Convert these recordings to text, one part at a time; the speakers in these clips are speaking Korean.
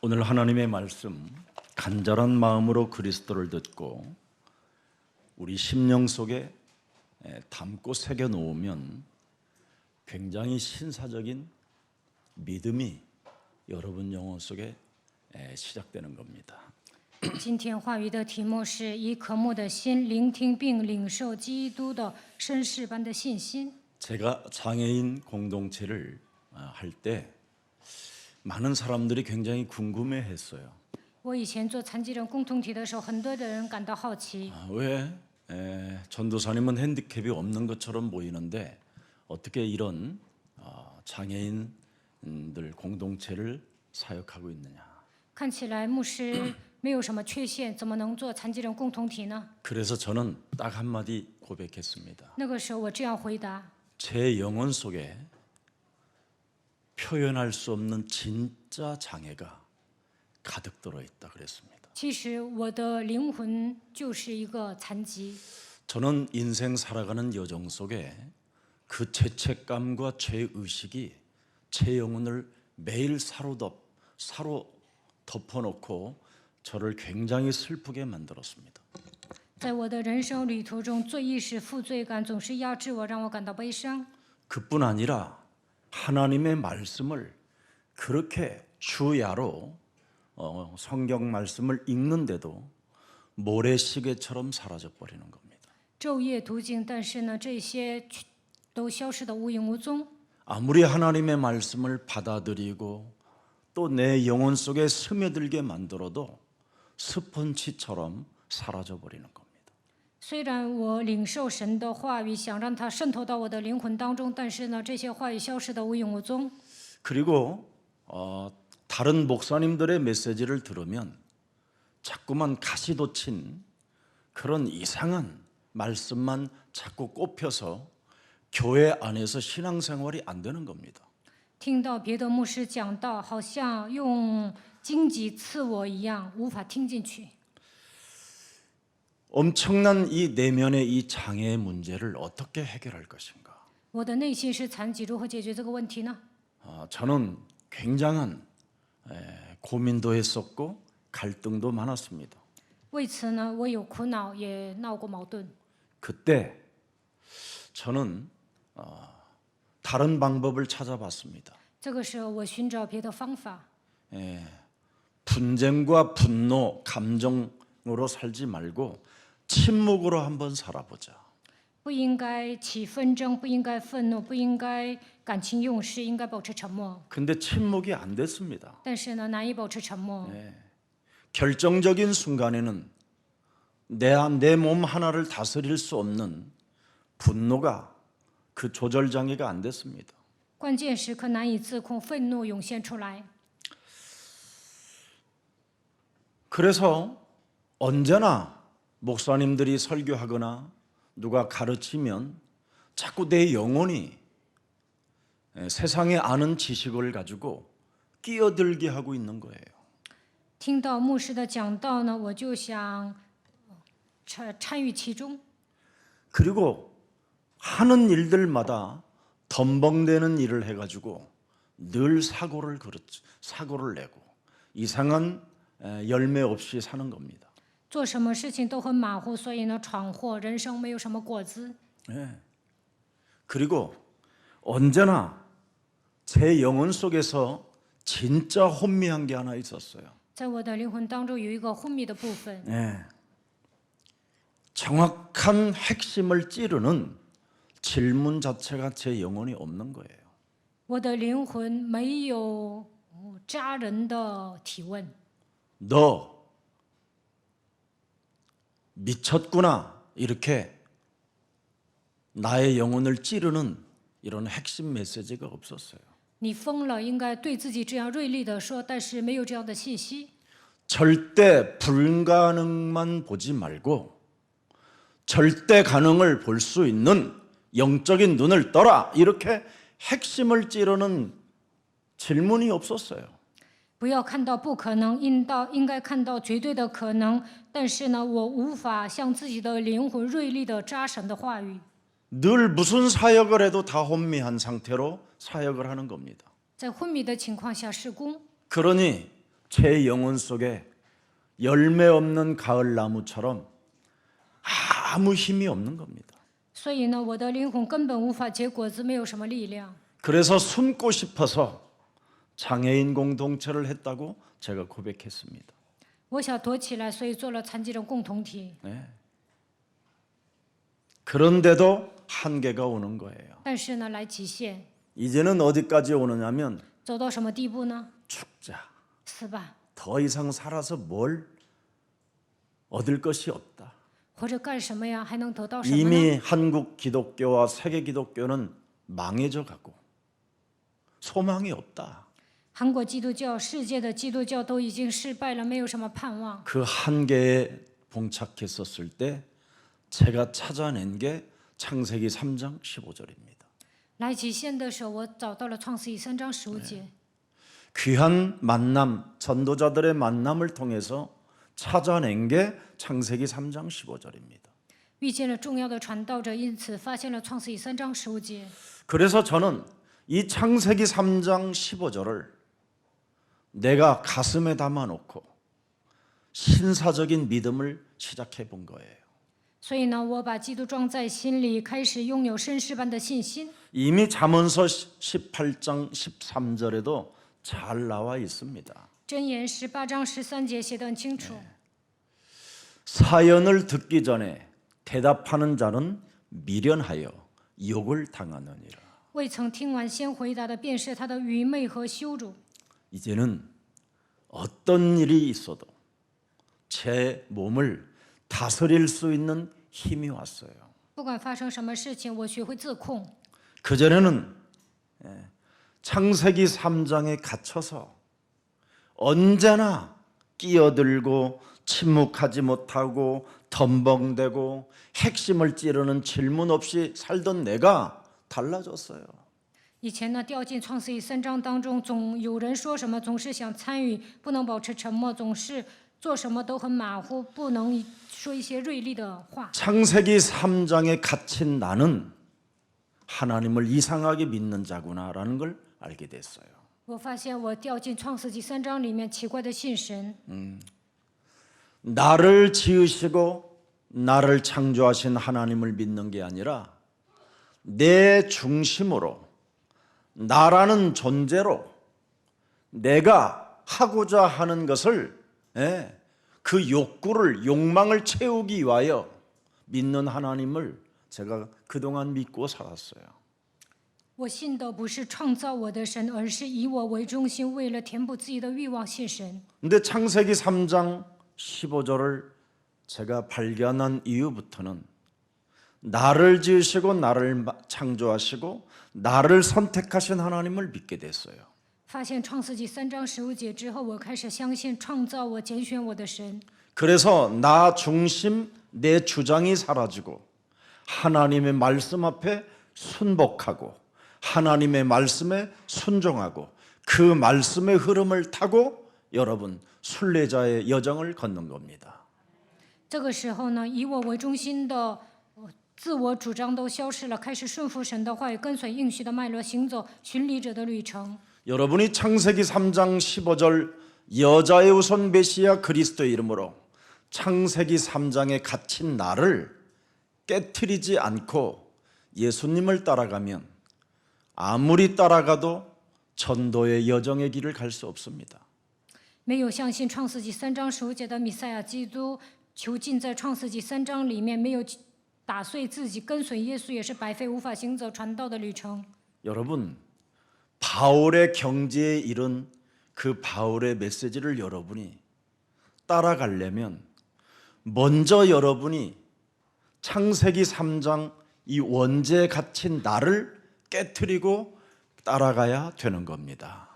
오늘 하나님의 말씀 간절한 마음으로 그리스도를 듣고 우리 심령 속에 담고 새겨 놓으면 굉장히 신사적인 믿음이 여러분 영혼 속에 시작되는 겁니다. 今天话语的题目是以渴慕的心聆听并领受基督的绅士般的信心。 제가 장애인 공동체를 할 때 많은 사람들이 굉장히 궁금해했어요. 我以前做残疾人共同体的时候，很多的人感到好奇， 왜 전도사님은 핸디캡이 없는 것처럼 보이는데 어떻게 이런 장애인들 공동체를 사역하고 있느냐. 看起来牧师没有什么缺陷，怎么能做残疾人共同体呢？ 그래서 저는 딱 한마디 고백했습니다. 那个时候我这样回答： 제 영혼 속에 표현할 수 없는 진짜 장애가 가득 들어있다 그랬습니다. 其实我的灵魂就是一个残疾。 저는 인생 살아가는 여정 속에 그 죄책감과 죄의식이 제 영혼을 매일 덮어놓고 저를 굉장히 슬프게 만들었습니다. 在我的人生旅途中，罪意识、负罪感总是压制我，让我感到悲伤。 그뿐 아니라 하나님의 말씀을 그렇게 주야로 성경 말씀을 읽는데도 모래시계처럼 사라져 버리는 겁니다. 昼夜途经，但是呢，这些都消失得无影无踪。 아무리 하나님의 말씀을 받아들이고 또 내 영혼 속에 스며들게 만들어도 스펀지처럼 사라져 버리는 겁니다. 虽然我领受神的话语，想让它渗透到我的灵魂当中，但是呢，这些话语消失得无影无踪。 그리고 다른 목사님들의 메시지를 들으면 자꾸만 가시돋친 그런 이상한 말씀만 자꾸 꼽혀서 교회 안에서 신앙생활이 안 되는 겁니다. 听到别的牧师讲道，好像用荆棘刺我一样，无法听进去。 엄청난 이 내면의 이 장애의 문제를 어떻게 해결할 것인가? 我的内心是残疾，如何解决这个问题呢？ 저는 굉장한 고민도 했었고 갈등도 많았습니다. 为此呢，我有苦恼，也闹过矛盾。 그때 저는 다른 방법을 찾아봤습니다. 这个时候，我寻找别的方法， 분쟁과 분노, 감정으로 살지 말고 침묵으로 한번 살아보자. 不应该起纷争，不应该愤怒，不应该感情用事，应该保持沉默。 근데 침묵이 안 됐습니다. 但是呢，难以保持沉默。 결정적인 순간에는 내 몸 하나를 다스릴 수 없는 분노가 그 조절 장애가 안 됐습니다. 关键时刻难以自控，愤怒涌现出来。 그래서 언제나 목사님들이 설교하거나 누가 가르치면 자꾸 내 영혼이 세상에 아는 지식을 가지고 끼어들게 하고 있는 거예요. 听到牧师的讲道呢，我就想参与其中。 그리고 하는 일들마다 덤벙대는 일을 해가지고 늘 사고를 내고 이상한 열매 없이 사는 겁니다. 做什么事情都很马虎，所以呢，闯祸，人生没有什么果子。 그리고 언제나 제 영혼 속에서 진짜 혼미한 게 하나 있었어요. 在我的灵魂当中有一个昏迷的部分， 정확한 핵심을 찌르는 질문 자체가 제 영혼이 없는 거예요. 我的灵魂没有扎人的提问。 너 미쳤구나 이렇게 나의 영혼을 찌르는 이런 핵심 메시지가 없었어요. 你疯了，应该对自己这样锐利的说，但是没有这样的信息。 절대 불가능만 보지 말고 절대 가능을 볼 수 있는 영적인 눈을 떠라 이렇게 핵심을 찌르는 질문이 없었어요. 不要看到不可能，应该看到绝对的可能。但是呢，我无法向自己的灵魂锐利的扎神的话语。 늘 무슨 사역을 해도 다 혼미한 상태로 사역을 하는 겁니다. 在昏迷的情况下施工， 그러니 제 영혼 속에 열매 없는 가을 나무처럼 아무 힘이 없는 겁니다. 所以呢，我的灵魂根本无法结果子，没有什么力量。 그래서 숨고 싶어서 장애인 공동체를 했다고 제가 고백했습니다. 我想躲起来，所以做了残疾人共同体。 그런데도 한계가 오는 거예요. 但是呢，来极限， 이제는 어디까지 오느냐면 走到什么地步呢？ 죽자. 死吧， 더 이상 살아서 뭘 얻을 것이 없다. 活着干什么呀？还能得到什么呢？ 이미 한국 기독교와 세계 기독교는 망해져 가고 소망이 없다. 韩国基督教、世界的基督教都已经失败了，没有什么盼望。 그 한계에 봉착했었을 때 제가 찾아낸 게 창세기 3장 15절입니다. 来极限的时候，我找到了创世纪3章15节。 귀한 만남, 전도자들의 만남을 통해서 찾아낸 게 창세기 3장 15절입니다. 遇见了重要的传道者，因此发现了创世纪3章15节。 그래서 저는 이 창세기 3장 15절을 내가 가슴에 담아놓고 신사적인 믿음을 시작해 본 거예요. 所以呢，我把基督装在心里，开始拥有绅士般的信心。 이미 잠언서 18장 13절에도 잘 나와 있습니다. 箴言18章13节写得很清楚。 사연을 듣기 전에 대답하는 자는 미련하여 욕을 당하느니라. 未曾听完先回答的，便是他的愚昧和羞辱。 이제는 어떤 일이 있어도 제 몸을 다스릴 수 있는 힘이 왔어요. 不管发生什么事情，我学会自控。 그전에는 창세기 3장에 갇혀서 언제나 끼어들고 침묵하지 못하고 덤벙대고 핵심을 찌르는 질문 없이 살던 내가 달라졌어요. 以前呢，掉进创世纪3章当中，总有人说什么，总是想参与，不能保持沉默，总是做什么都很马虎，不能说一些锐利的话。 창세기 3장에 갇힌 나는 하나님을 이상하게 믿는 자구나라는 걸 알게 됐어요. 我发现我掉进创世纪3章里面奇怪的信神。 나를 지으시고 나를 창조하신 하나님을 믿는 게 아니라 내 중심으로 나라는 존재로 내가 하고자 하는 것을 그 욕구를 욕망을 채우기 위하여 믿는 하나님을 제가 그동안 믿고 살았어요. 我信的不是创造我的神，而是以我为中心，为了填补自己的欲望信神。 근데 창세기 3장 15절을 제가 발견한 이후부터는 나를 지으시고 나를 창조하시고 나를 선택하신 하나님을 믿게 됐어요. 发现创世纪3章15节之后，我开始相信创造我、拣选我的神。 그래서 나 중심 내 주장이 사라지고 하나님의 말씀 앞에 순복하고 하나님의 말씀에 순종하고 그 말씀의 흐름을 타고 여러분 순례자의 여정을 걷는 겁니다. 这个时候呢，以我为中心的自我主张都消失了，开始顺服神的话语，跟随应许的脉络行走巡礼者的旅程。 여러분이 창세기 3장 15절 여자의 우선 메시아 그리스도의 이름으로 창세기 3장에 갇힌 나를 깨트리지 않고 예수님을 따라가면 아무리 따라가도 전도의 여정의 길을 갈 수 없습니다. 没有相信创世纪3章15节的弥赛亚基督，囚禁在创世纪3章里面，没有打碎自己，跟随耶稣也是白费，无法行走传道的旅程。 여러분 바울의 경지에 이른 그 바울의 메시지를 여러분이 따라가려면 먼저 여러분이 창세기 3장 이 원죄에 갇힌 나를 깨트리고 따라가야 되는 겁니다.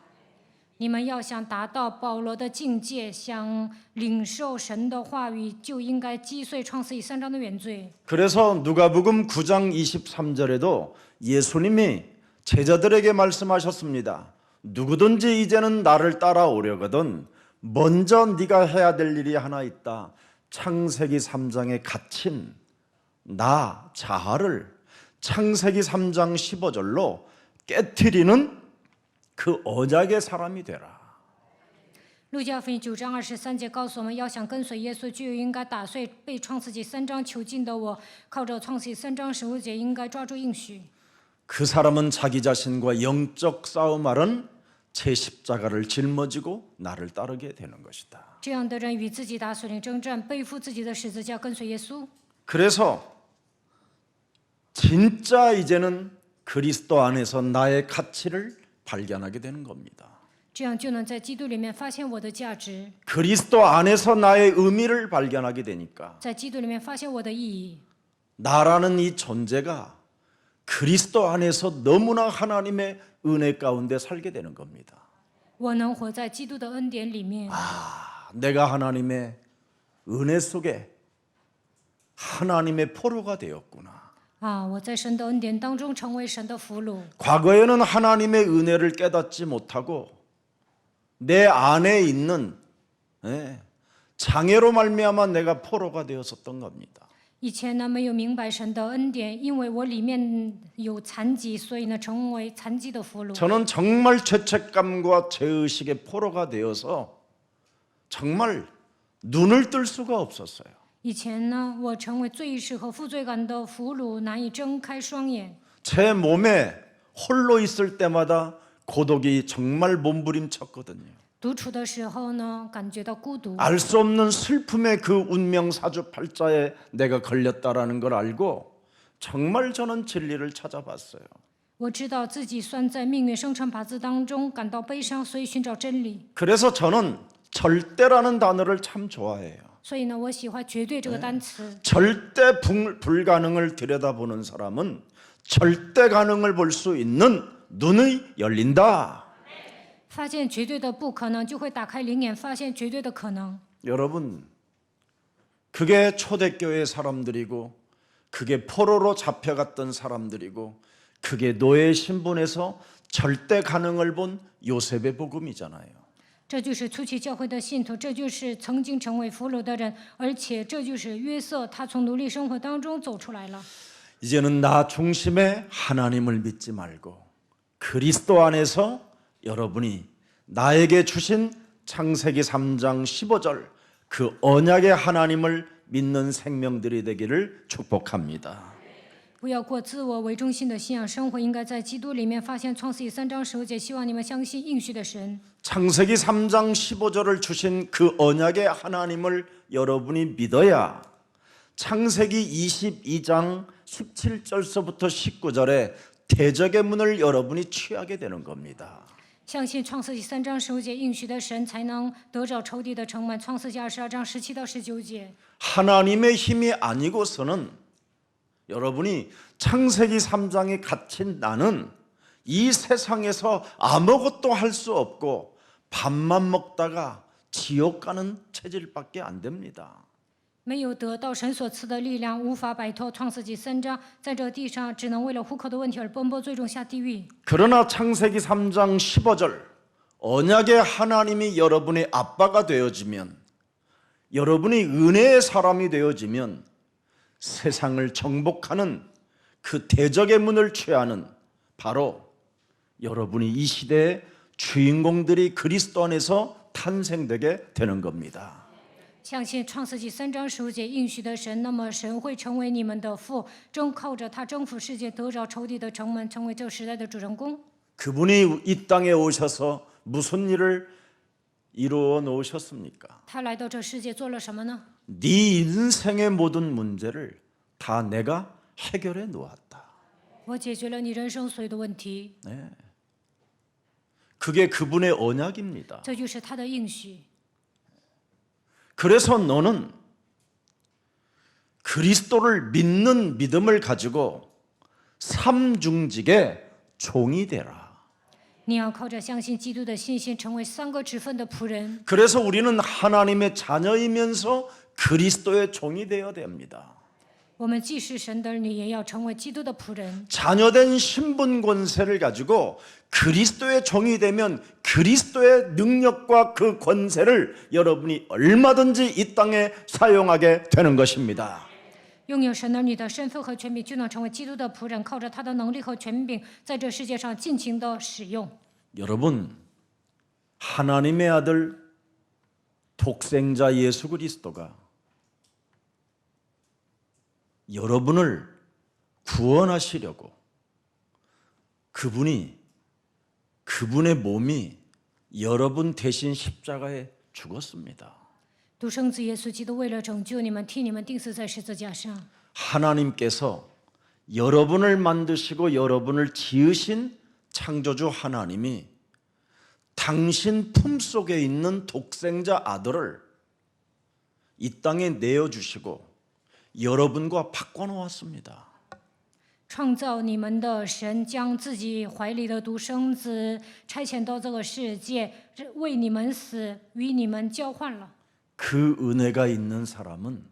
你们要想达到保罗的境界，想领受神的话语，就应该击碎创世纪3章的原罪。 그래서 누가복음 9장 23절에도 예수님이 제자들에게 말씀하셨습니다. 누구든지 이제는 나를 따라오려거든 먼저 네가 해야 될 일이 하나 있다. 창세기 3장에 갇힌 나 자아를 창세기 3장 15절로 깨트리는 그 언약의 사람이 되라. 路加福音9章23节告诉我们，要想跟随耶稣，就应该打碎被创世纪3章囚禁的我，靠着创世纪3章15节，应该抓住应许。 그 사람은 자기 자신과 영적 싸움하는 제 십자가를 짊어지고 나를 따르게 되는 것이다. 这样的人与自己打属灵征战，背负自己的十字架，跟随耶稣。 그래서 진짜 이제는 그리스도 안에서 나의 가치를 발견하게 되는 겁니다. 这样就能在基督里面发现我的价值， 그리스도 안에서 나의 의미를 발견하게 되니까 在基督里面发现我的意义。 나라는 이 존재가 그리스도 안에서 너무나 하나님의 은혜 가운데 살게 되는 겁니다. 我能活在基督的恩典里面， 내가 하나님의 은혜 속에 하나님의 포로가 되었구나. 我在神的恩典当中成为神的俘虏。 과거에는 하나님의 은혜를 깨닫지 못하고 내 안에 있는 장애로 말미암아 내가 포로가 되었었던 겁니다. 以前呢没有明白神的恩典，因为我里面有残疾，所以呢成为残疾的俘虏。 저는 정말 죄책감과 죄의식의 포로가 되어서 정말 눈을 뜰 수가 없었어요. 以前呢，我成为罪意识和负罪感的俘虏，难以睁开双眼。 제 몸에 홀로 있을 때마다 고독이 정말 몸부림쳤거든요. 独处的时候呢，感觉到孤独， 알 수 없는 슬픔의 그 운명 사주팔자에 내가 걸렸다라는 걸 알고 정말 저는 진리를 찾아봤어요. 我知道自己算在命运生辰八字当中，感到悲伤，所以寻找真理。 그래서 저는 절대라는 단어를 참 좋아해요. 所以呢，我喜欢绝对这个单词。 절대 불가능을 들여다보는 사람은 절대 가능을 볼 수 있는 눈이 열린다. 发现绝对的不可能，就会打开灵眼，发现绝对的可能。 여러분, 그게 초대교회 사람들이고 그게 포로로 잡혀갔던 사람들이고 그게 노예 신분에서 절대 가능을 본 요셉의 복음이잖아요. 这就是初期教会的信徒，这就是曾经成为俘虏的人，而且这就是约瑟，他从奴隶生活当中走出来了。 이제는 나 중심의 하나님을 믿지 말고 그리스도 안에서 여러분이 나에게 주신 창세기 3장 15절 그 언약의 하나님을 믿는 생명들이 되기를 축복합니다. 不要过自我为中心的信仰生活，应该在基督里面发现创世记3章15节。希望你们相信应许的神。 창세기 3장 15절을 주신 그 언약의 하나님을 여러분이 믿어야 창세기 22장 17절서부터 19절에 대적의 문을 여러분이 취하게 되는 겁니다. 相信创世纪3章15节应许的神，才能得着仇敌的城门。创世纪22章17到19节。 하나님의 힘이 아니고서는 여러분이 창세기 3장에 갇힌 나는 이 세상에서 아무것도 할 수 없고 밥만 먹다가 지옥 가는 체질밖에 안 됩니다. 没有得到神所赐的力量，无法摆脱创世纪3章，在这地上只能为了糊口的问题而奔波，最终下地狱。 그러나 창세기 3장 15절 언약의 하나님이 여러분의 아빠가 되어지면 여러분이 은혜의 사람이 되어지면 세상을 정복하는 그 대적의 문을 취하는 바로 여러분이 이 시대의 주인공들이 그리스도 안에서 탄생되게 되는 겁니다. 相信创世纪3章15节应许的神，那么神会成为你们的父，正靠着他征服世界，得着仇敌的城门，成为这时代的主人公。 그분이 이 땅에 오셔서 무슨 일을 이루어 놓으셨습니까? 他来到这世界做了什么呢？ 네 인생의 모든 문제를 다 내가 해결해 놓았다. 我解决了你人生所有的问题， 그게 그분의 언약입니다. 这就是他的应许。 그래서 너는 그리스도를 믿는 믿음을 가지고 삼중직의 종이 되라. 你要靠着相信基督的信心，成为3个职分的仆人。 그래서 우리는 하나님의 자녀이면서 그리스도의 종이 되어야 됩니다. 我们既是神的儿女，也要成为基督的仆人。 자녀된 신분 권세를 가지고 그리스도의 종이 되면 그리스도의 능력과 그 권세를 여러분이 얼마든지 이 땅에 사용하게 되는 것입니다. 拥有神儿女的身份和权柄，就能成为基督的仆人，靠着他的能力和权柄，在这世界上尽情的使用。 여러분, 하나님의 아들 독생자 예수 그리스도가 여러분을 구원하시려고 그분의 몸이 여러분 대신 십자가에 죽었습니다. 独生子耶稣基督为了拯救你们，替你们钉死在十字架上。 하나님께서 여러분을 만드시고 여러분을 지으신 창조주 하나님이 당신 품속에 있는 독생자 아들을 이 땅에 내어주시고 여러분과 바꿔놓았습니다. 创造你们的神将自己怀里的独生子差遣到这个世界，为你们死，与你们交换了。 그 은혜가 있는 사람은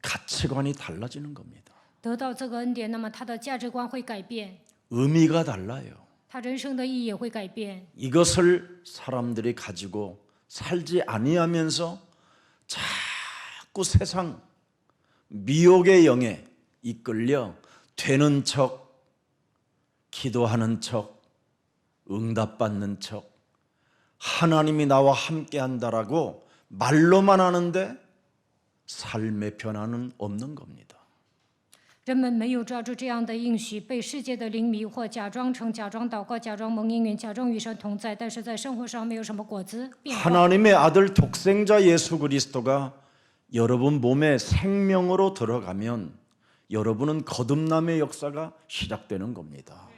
가치관이 달라지는 겁니다. 得到这个恩典，那么他的价值观会改变， 의미가 달라요. 他人生的意义也会改变。 이것을 사람들이 가지고 살지 아니하면서 자꾸 세상 미혹의 영에 이끌려 되는 척, 기도하는 척, 응답받는 척, 하나님이 나와 함께한다라고 말로만 하는데 삶의 변화는 없는 겁니다. 人们没有抓住这样的应许，被世界的灵迷惑，假装祷告，假装蒙应允，假装与神同在，但是在生活上没有什么果子变化。 하나님의 아들 독생자 예수 그리스도가 여러분 몸에 생명으로 들어가면 여러분은 거듭남의 역사가 시작되는 겁니다.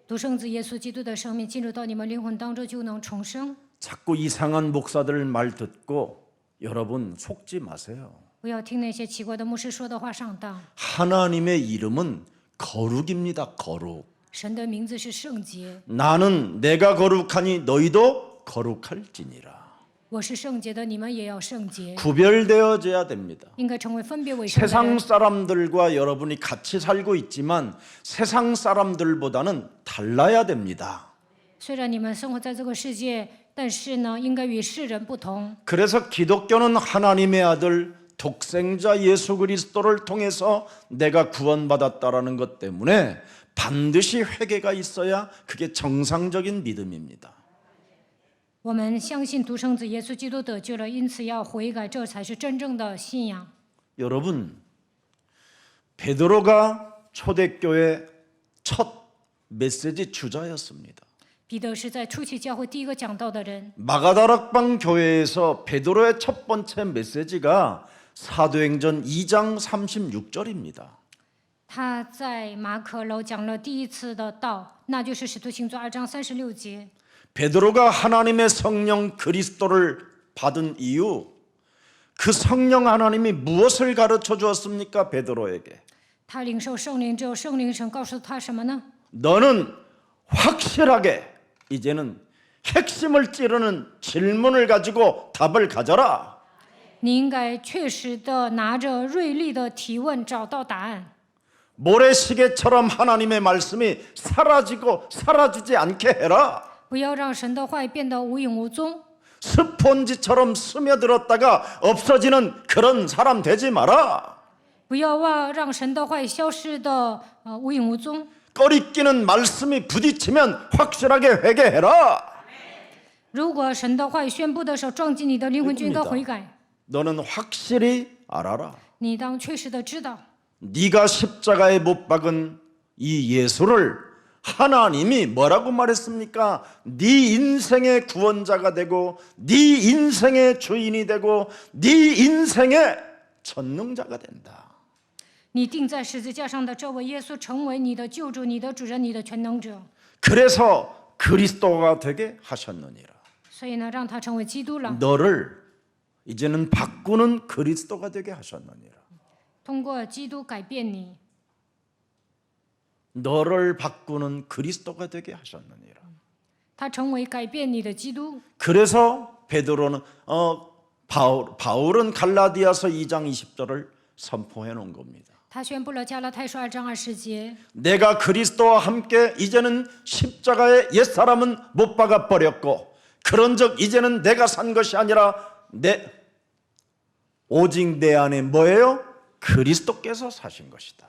独生子耶稣基督的生命进入到你们灵魂当中，就能重生。 자꾸 이상한 목사들 말 듣고 여러분 속지 마세요. 不要听那些奇怪的牧师说的话上当。 하나님의 이름은 거룩입니다. 거룩. 神的名字是圣洁， 나는 내가 거룩하니 너희도 거룩할지니라. 我是圣洁的，你们也要圣洁， 구별되어져야 됩니다. 应该成为分别为圣的 세상 人。 사람들과 여러분이 같이 살고 있지만 세상 사람들보다는 달라야 됩니다. 虽然你们生活在这个世界，但是呢，应该与世人不同。 그래서 기독교는 하나님의 아들 독생자 예수 그리스도를 통해서 내가 구원받았다라는 것 때문에 반드시 회개가 있어야 그게 정상적인 믿음입니다. 我们相信独生子耶稣基督得救了，因此要悔改，这才是真正的信仰。 여러분, 베드로가 초대교회 첫 메시지 주자였습니다. 彼得是在初期教会第一个讲道的人。 마가다락방 교회에서 베드로의 첫 번째 메시지가 사도행전 2장 36절입니다. 他在马可楼讲了第一次的道，那就是使徒行传2章36节。 베드로가 하나님의 성령 그리스도를 받은 이유, 그 성령 하나님이 무엇을 가르쳐 주었습니까? 베드로에게 他领受圣灵之后，圣灵神告诉他什么呢？ 너는 확실하게 이제는 핵심을 찌르는 질문을 가지고 답을 가져라. 你应该确实的拿着锐利的提问找到答案。 모래시계처럼 하나님의 말씀이 사라지지 않게 해라. 不要让神的话语变得无影无踪， 스폰지처럼 스며들었다가 없어지는 그런 사람 되지 마라. 不要让神的话语消失的无影无踪。 꺼리끼는 말씀이 부딪히면 확실하게 회개해라. 如果神的话语宣布的时候撞击你的灵魂，就应该悔改。 너는 확실히 알아라. 你当确实的知道， 네가 십자가에 못 박은 이 예수를 하나님이 뭐라고 말했습니까? 네 인생의 구원자가 되고 네 인생의 주인이 되고 네 인생의 전능자가 된다. 你钉在十字架上的这位耶稣成为你的救主、你的主人、你的全能者。 그래서 그리스도가 되게 하셨느니라. 所以呢，让他成为基督了， 너를 이제는 바꾸는 그리스도가 되게 하셨느니라. 通过基督改变你， 너를 바꾸는 그리스도가 되게 하셨느니라. 他成为改变你的基督。 그래서 베드로는 바울은 갈라디아서 2장 20절을 선포해 놓은 겁니다. 他宣布了加拉太书2章20节， 내가 그리스도와 함께 이제는 십자가에 옛사람은 못 박아 버렸고 그런즉 이제는 내가 산 것이 아니라 오직 내 안에 뭐예요? 그리스도께서 사신 것이다.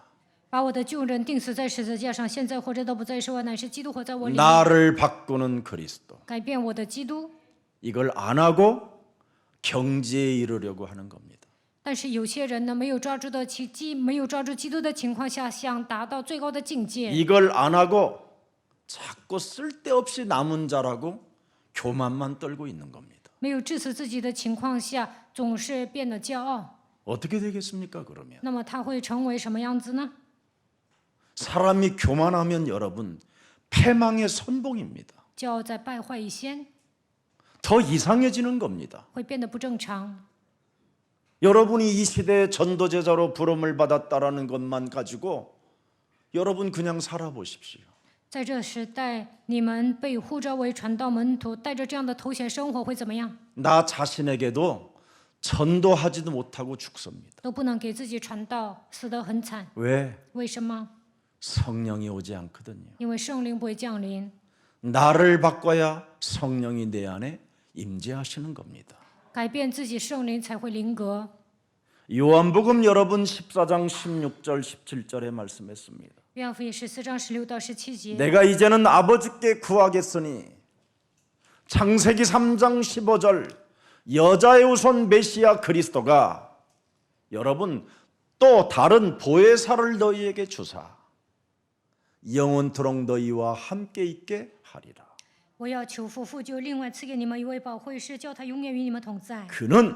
把我的旧人钉死在十字架上，现在活着的不再是我，乃是基督活在我里面。 나를 바꾸는 그리스도. 改变我的基督， 이걸 안 하고 경지에 이르려고 하는 겁니다. 但是有些人呢，没有抓住基督的情况下，想达到最高的境界， 이걸 안 하고 자꾸 쓸데없이 남은 자라고 교만만 떨고 있는 겁니다. 没有致死自己的情况下，总是变得骄傲。 어떻게 되겠습니까? 그러면 那么他会成为什么样子呢？ 사람이 교만하면 여러분 패망의 선봉입니다. 骄傲在败坏以先， 더 이상해지는 겁니다. 会变得不正常。 여러분이 이 시대의 전도제자로 부름을 받았다라는 것만 가지고 여러분 그냥 살아보십시오. 在这时代，你们被呼召为传道门徒，带着这样的头衔生活会怎么样？ 나 자신에게도 전도하지도 못하고 죽습니다. 都不能给自己传道，死得很惨。 왜? 为什么？ 성령이 오지 않거든요. 因为圣灵不会降临。 나를 바꿔야 성령이 내 안에 임재하시는 겁니다. 改变自己，圣灵才会临格。 요한복음 여러분 14장 16절 17절에 말씀했습니다. 约翰福音14章16到17节。 내가 이제는 아버지께 구하겠으니 창세기 3장 15절 여자의 우선 메시아 그리스도가 여러분 또 다른 보혜사를 너희에게 주사 영원토록 너희와 함께 있게 하리라. 我要求父就另外赐给你们一位保惠师，叫他永远与你们同在。 그는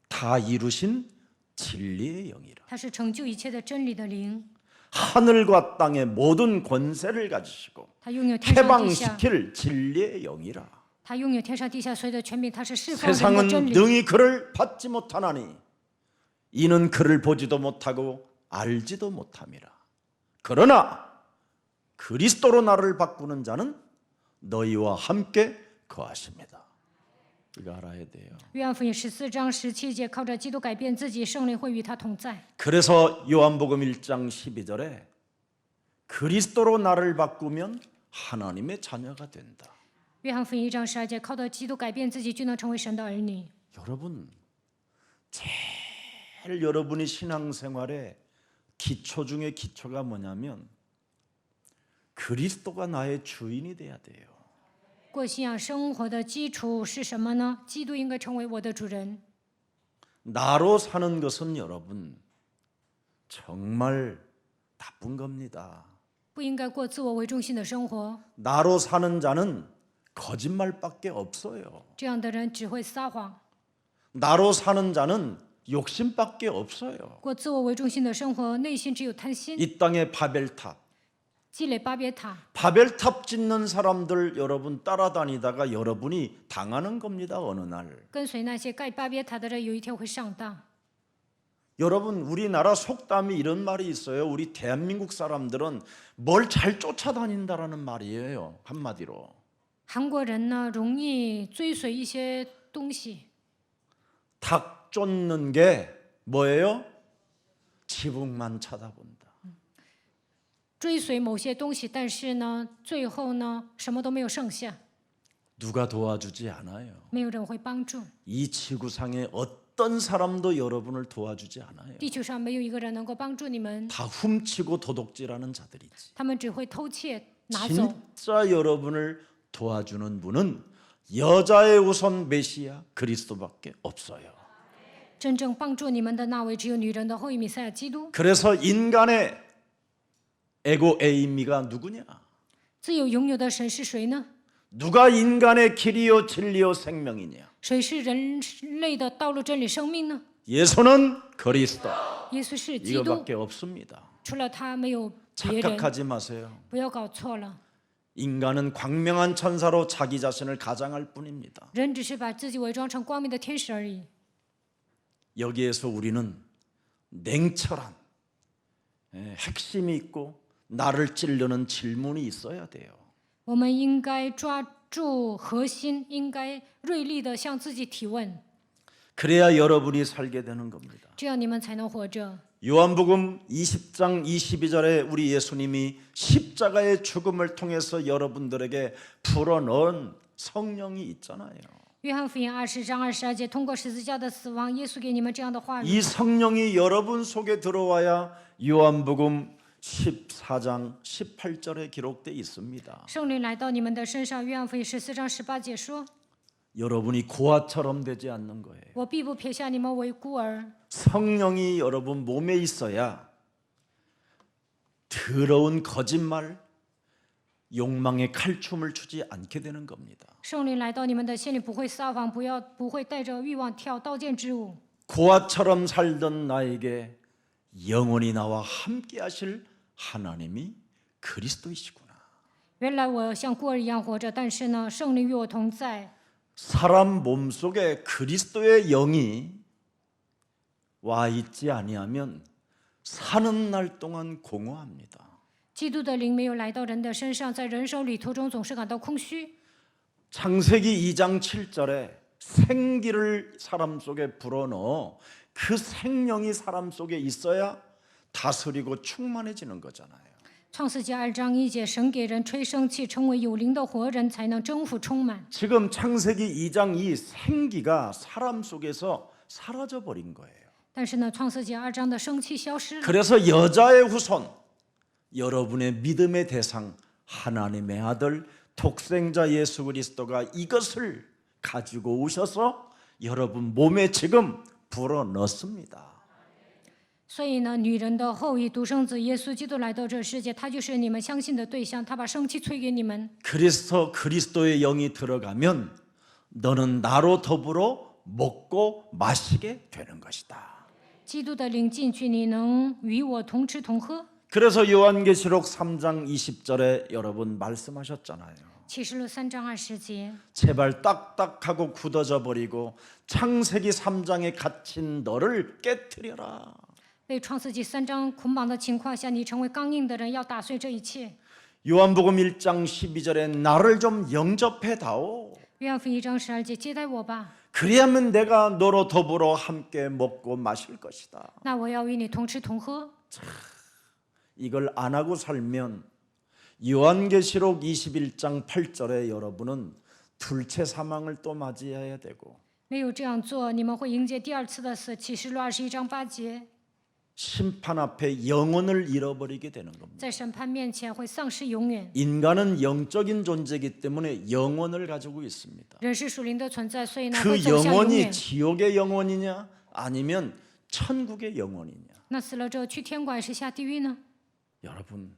다 이루신 진리의 영이라. 他是成就一切的真理的灵， 하늘과 땅의 모든 권세를 가지시고 他拥有天上地下， 해방시킬 진리의 영이라. 他拥有天上地下所有的权柄，他是释放人的 세상은 真理。 능히 그를 받지 못하나니 이는 그를 보지도 못하고 알지도 못함이라. 그러나 그리스도로 나를 바꾸는 자는 너희와 함께 거하십니다. 이거 알아야 돼요. 约翰福音14章17节，靠着基督改变自己，圣灵会与他同在。 그래서 요한복음 1장 12절에 그리스도로 나를 바꾸면 하나님의 자녀가 된다. 约翰福音1章12节，靠着基督改变自己，就能成为神的儿女。 여러분 제일 여러분이 신앙생활의 기초 중에 기초가 뭐냐면 그리스도가 나의 주인이 돼야 돼요. 过信仰生活的基础是什么呢？基督应该成为我的主人。 나로 사는 것은 여러분 정말 나쁜 겁니다. 不应该过自我为中心的生活， 나로 사는 자는 거짓말밖에 없어요. 这样的人只会撒谎。 나로 사는 자는 욕심밖에 없어요. 过自我为中心的生活，内心只有贪心， 이 땅의 바벨탑, 积累巴别塔。 바벨탑 짓는 사람들 여러분 따라다니다가 여러분이 당하는 겁니다. 어느 날. 跟随那些盖巴别塔的人，有一天会上当。 여러분 우리나라 속담이 이런 말이 있어요. 우리 대한민국 사람들은 뭘 잘 쫓아다닌다라는 말이에요. 한마디로. 韩国人呢，容易追随一些东西， 닭 쫓는 게 뭐예요? 지붕만 쳐다본다. 追随某些东西，但是呢，最后呢，什么都没有剩下， 누가 도와주지 않아요. 没有人会帮助。 이 지구상에 어떤 사람도 여러분을 도와주지 않아요. 地球上没有一个人能够帮助你们， 다 훔치고 도둑질하는 자들이지. 他们只会偷窃拿走。 진짜 여러분을 도와주는 분은 여자의 우선 메시아 그리스도밖에 없어요. 真正帮助你们的那位，只有女人的后裔弥赛亚基督。 그래서 인간의 에고 에이미가 누구냐? 自有拥有的神是谁呢？ 누가 인간의 길이요 진리요 생명이냐? 谁是人类的道路、真理、生命呢？ 예수는 그리스도. 耶稣是基督， 이거밖에 없습니다. 除了他没有别人。 착각하지 마세요. 不要搞错了， 인간은 광명한 천사로 자기 자신을 가장할 뿐입니다. 人只是把自己伪装成光明的天使而已。 여기에서 우리는 냉철한 핵심이 있고 나를 찌르는 질문이 있어야 돼요. 我们应该抓住核心，应该锐利的向自己提问， 그래야 여러분이 살게 되는 겁니다. 这样你们才能活着。 요한복음 20장 22절에 우리 예수님이 십자가의 죽음을 통해서 여러분들에게 불어넣은 성령이 있잖아요. 约翰福音20章22节，通过十字架的死亡，耶稣给你们这样的话语。 이 성령이 여러분 속에 들어와야 요한복음 14장 18절에 기록되어 있습니다. 圣灵来到你们的身上，约翰福音14章18节说： 여러분이 고아처럼 되지 않는 거예요. 我必不撇下你们为孤儿。 성령이 여러분 몸에 있어야 더러운 거짓말, 욕망의 칼춤을 추지 않게 되는 겁니다. 圣灵来到你们的心里，不会撒谎，不会带着欲望跳刀剑之舞。 고아처럼 살던 나에게 영원히 나와 함께 하실 하나님이 그리스도이시구나. 原来我像孤儿一样活着，但是呢，圣灵与我同在。 사람 몸속에 그리스도의 영이 와 있지 아니하면 사는 날 동안 공허합니다. 基督的灵没有来到人的身上，在人生旅途中总是感到空虚。 창세기 2장 7절에 생기를 사람 속에 불어넣어 그 생명이 사람 속에 있어야 다스리고 충만해지는 거잖아요. 创世纪2章1节，神给人吹生气，成为有灵的活人，才能征服充满。 지금 창세기 2장 이 생기가 사람 속에서 사라져 버린 거예요. 但是呢，创世纪2章的生气消失了。 그래서 여자의 후손, 여러분의 믿음의 대상 하나님의 아들 독생자 예수 그리스도가 이것을 가지고 오셔서 여러분 몸에 지금 불어넣습니다. 所以呢，女人的后裔独生子耶稣基督来到这世界，他就是你们相信的对象，他把生气吹给你们。 그래서 그리스도의 영이 들어가면 너는 나로 더불어 먹고 마시게 되는 것이다. 基督的灵进去，你能与我同吃同喝。 그래서 요한계시록 3장 20절에 여러분 말씀하셨잖아요. 启示录3章20节， 제발 딱딱하고 굳어져 버리고 창세기 3장에 갇힌 너를 깨트려라. 被创世纪3章捆绑的情况下，你成为刚硬的人，要打碎这一切。 요한복음 1장 12절에 나를 좀 영접해 다오. 约翰福音1章12节，接待我吧， 그리하면 내가 너로 더불어 함께 먹고 마실 것이다. 那我要与你同吃同喝。 이걸 안 하고 살면 요한계시록 21장 8절에 여러분은 둘째 사망을 또 맞이해야 되고 没有这样做，你们会迎接第二次的死。启示录21章8节， 심판 앞에 영혼을 잃어버리게 되는 겁니다. 在审判面前会丧失永远。 인간은 영적인 존재이기 때문에 영혼을 가지고 있습니다. 人是属灵的存在，所以呢 그 会走向永 영혼이 远。 지옥의 영혼이냐 아니면 천국의 영혼이냐. 那死了之后去天国还是下地狱呢？ 여러분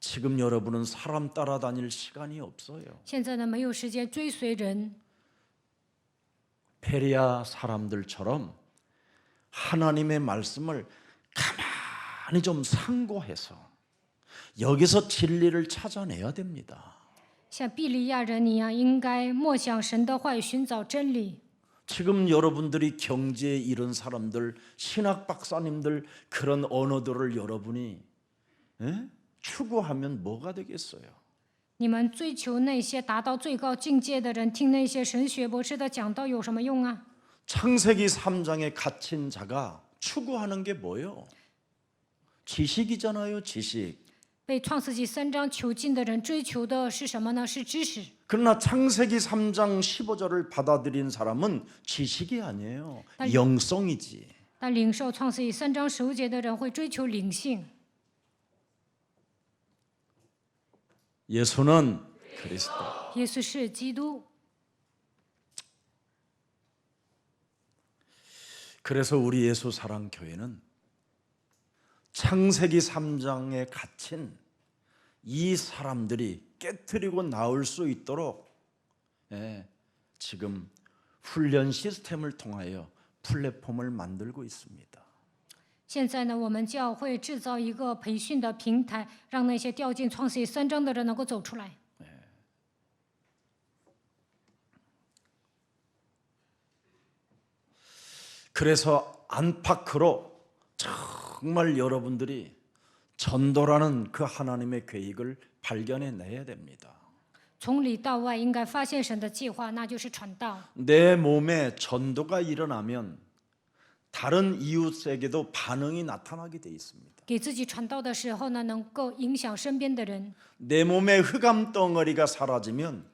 지금 여러분은 사람 따라다닐 시간이 없어요. 现在呢，没有时间追随人。 베레아 사람들처럼 하나님의 말씀을 가만히 좀 상고해서 여기서 진리를 찾아내야 됩니다. 像比利亚人一样，应该默想神的话语，寻找真理。 지금 여러분들이 경제에 이른 사람들, 신학 박사님들 그런 언어들을 여러분이 추구하면 뭐가 되겠어요? 你们追求那些达到最高境界的人，听那些神学博士的讲道有什么用啊？ 창세기 3장에 갇힌 자가 추구하는 게 뭐예요? 지식이잖아요, 지식. 被创世纪3章囚禁的人追求的是什么呢？是知识。 그러나 창세기 3장 15절을 받아들인 사람은 지식이 아니에요. 영성이지. 但领受创世纪3章15节的人会追求灵性。 예수는 그리스도. 耶稣是基督。 그래서 우리 예수 사랑 교회는 창세기 3장에 갇힌 이 사람들이 깨트리고 나올 수 있도록 지금 훈련 시스템을 통하여 플랫폼을 만들고 있습니다. 现在呢，我们教会制造一个培训的平台，让那些掉进创世纪3章的人能够走出来。 그래서 안팎으로 정말 여러분들이 전도라는 그 하나님의 계획을 발견해내야 됩니다. 从里到外，应该发现神的计划，那就是传道。 내 몸에 전도가 일어나면 다른 이웃에게도 반응이 나타나게 돼 있습니다. 给自己传道的时候呢，能够影响身边的人。 내 몸에 흑암 덩어리가 사라지면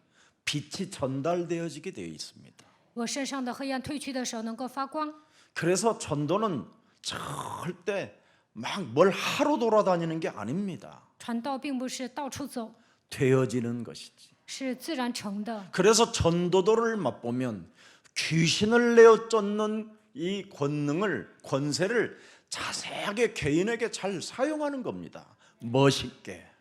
빛이 전달되어지게 되어 있습니다. 我身上的黑暗褪去的时候，能够发光。 그래서 전도는 절대 막 뭘 하러 돌아다니는 게 아닙니다. 传道并不是到处走， 되어지는 것이지. 是自然成的。 그래서 전도도를 맛보면 귀신을 내어 쫓는 이 권세를 자세하게 개인에게 잘 사용하는 겁니다. 멋있게.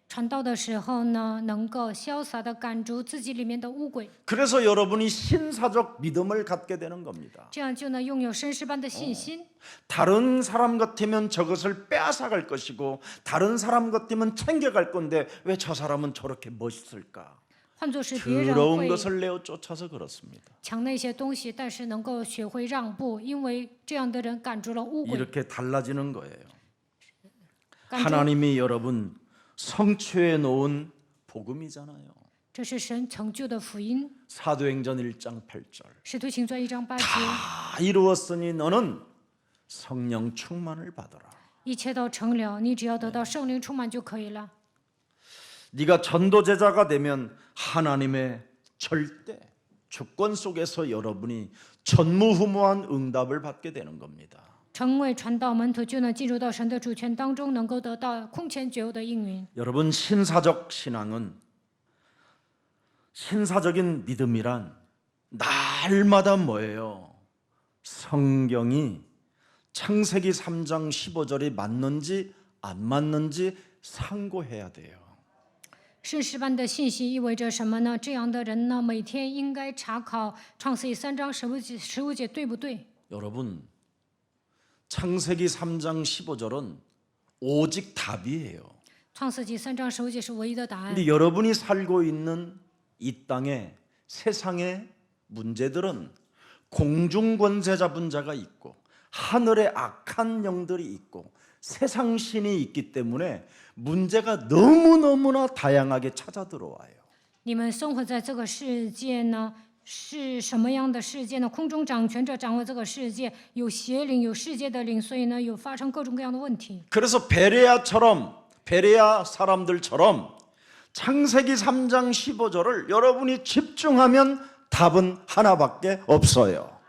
传道的时候呢，能够潇洒地赶逐自己里面的污鬼， 그래서 여러분이 신사적 믿음을 갖게 되는 겁니다. 这样就能拥有绅士般的信心。 다른 사람 같으면 저것을 빼앗아갈 것이고 다른 사람 같으면 챙겨갈 건데 왜 저 사람은 저렇게 멋있을까? 换作是别人 더러운 会 것을 내어 쫓아서 그렇습니다. 抢那些东西，但是能够学会让步，因为这样的人赶逐了污鬼， 이렇게 달라지는 거예요. 赶逐 하나님이 여러분 성취해 놓은 복음이잖아요. 这是神成就的福音。 사도행전 1장 8절. 使徒行传1章8节， 다 이루었으니 너는 성령 충만을 받아라. 一切都成了，你只要得到圣灵充满就可以了。 네가 전도 제자가 되면 하나님의 절대 주권 속에서 여러분이 전무후무한 응답을 받게 되는 겁니다. 成为传道门徒，就能进入到神的主权当中，能够得到空前绝后的应允。 여러분 신사적 신앙은 신사적인 믿음이란 날마다 뭐예요? 성경이 창세기 3장 15절이 맞는지 안 맞는지 상고해야 돼요. 圣诗般的信息意味着什么呢？这样的人呢，每天应该查考创世记3章15节对不对？ 여러분 창세기 3장 15절은 오직 답이에요. 创世纪3章15节是唯一的答案。 근데 여러분이 살고 있는 이 땅의 세상의 문제들은 공중권세 잡은 자가 있고 하늘에 악한 영들이 있고 세상 신이 있기 때문에 문제가 너무너무나 다양하게 찾아 들어와요. 你们生活在这个世界呢，是什么样的世界呢？空中掌权者掌握这个世界，有邪灵，有世界的灵，所以呢，有发生各种各样的问题。 그래서 베레아 사람들처럼 창세기 3장 15절을 여러분이 집중하면 답은 하나밖에 없어요.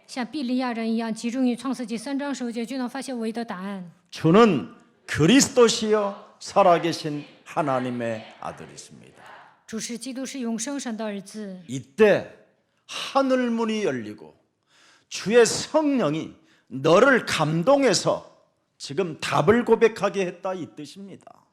像比利亚人一样，集中于创世纪3章15节，就能发现唯一的答案。 주는 그리스도시요 살아계신 하나님의 아들이십니다. 主是基督，是永生神的儿子。 이때 하늘 문이 열리고 주의 성령이 너를 감동해서 지금 답을 고백하게 했다 이 뜻입니다.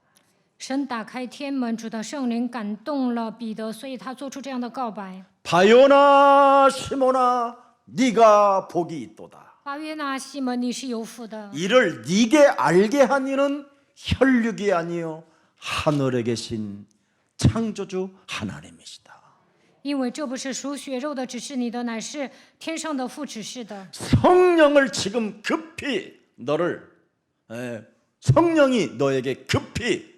神打开天门，主的圣灵感动了彼得，所以他做出这样的告白。 바요나 시모나 네가 복이 있도다. 巴约纳西门，你是有福的。 이를 네게 알게 한 이는 혈육이 아니요 하늘에 계신 창조주 하나님이시다. 因为这不是属血肉的指示你的，乃是天上的父指示的。 성령을 지금 급히 성령이 너에게 급히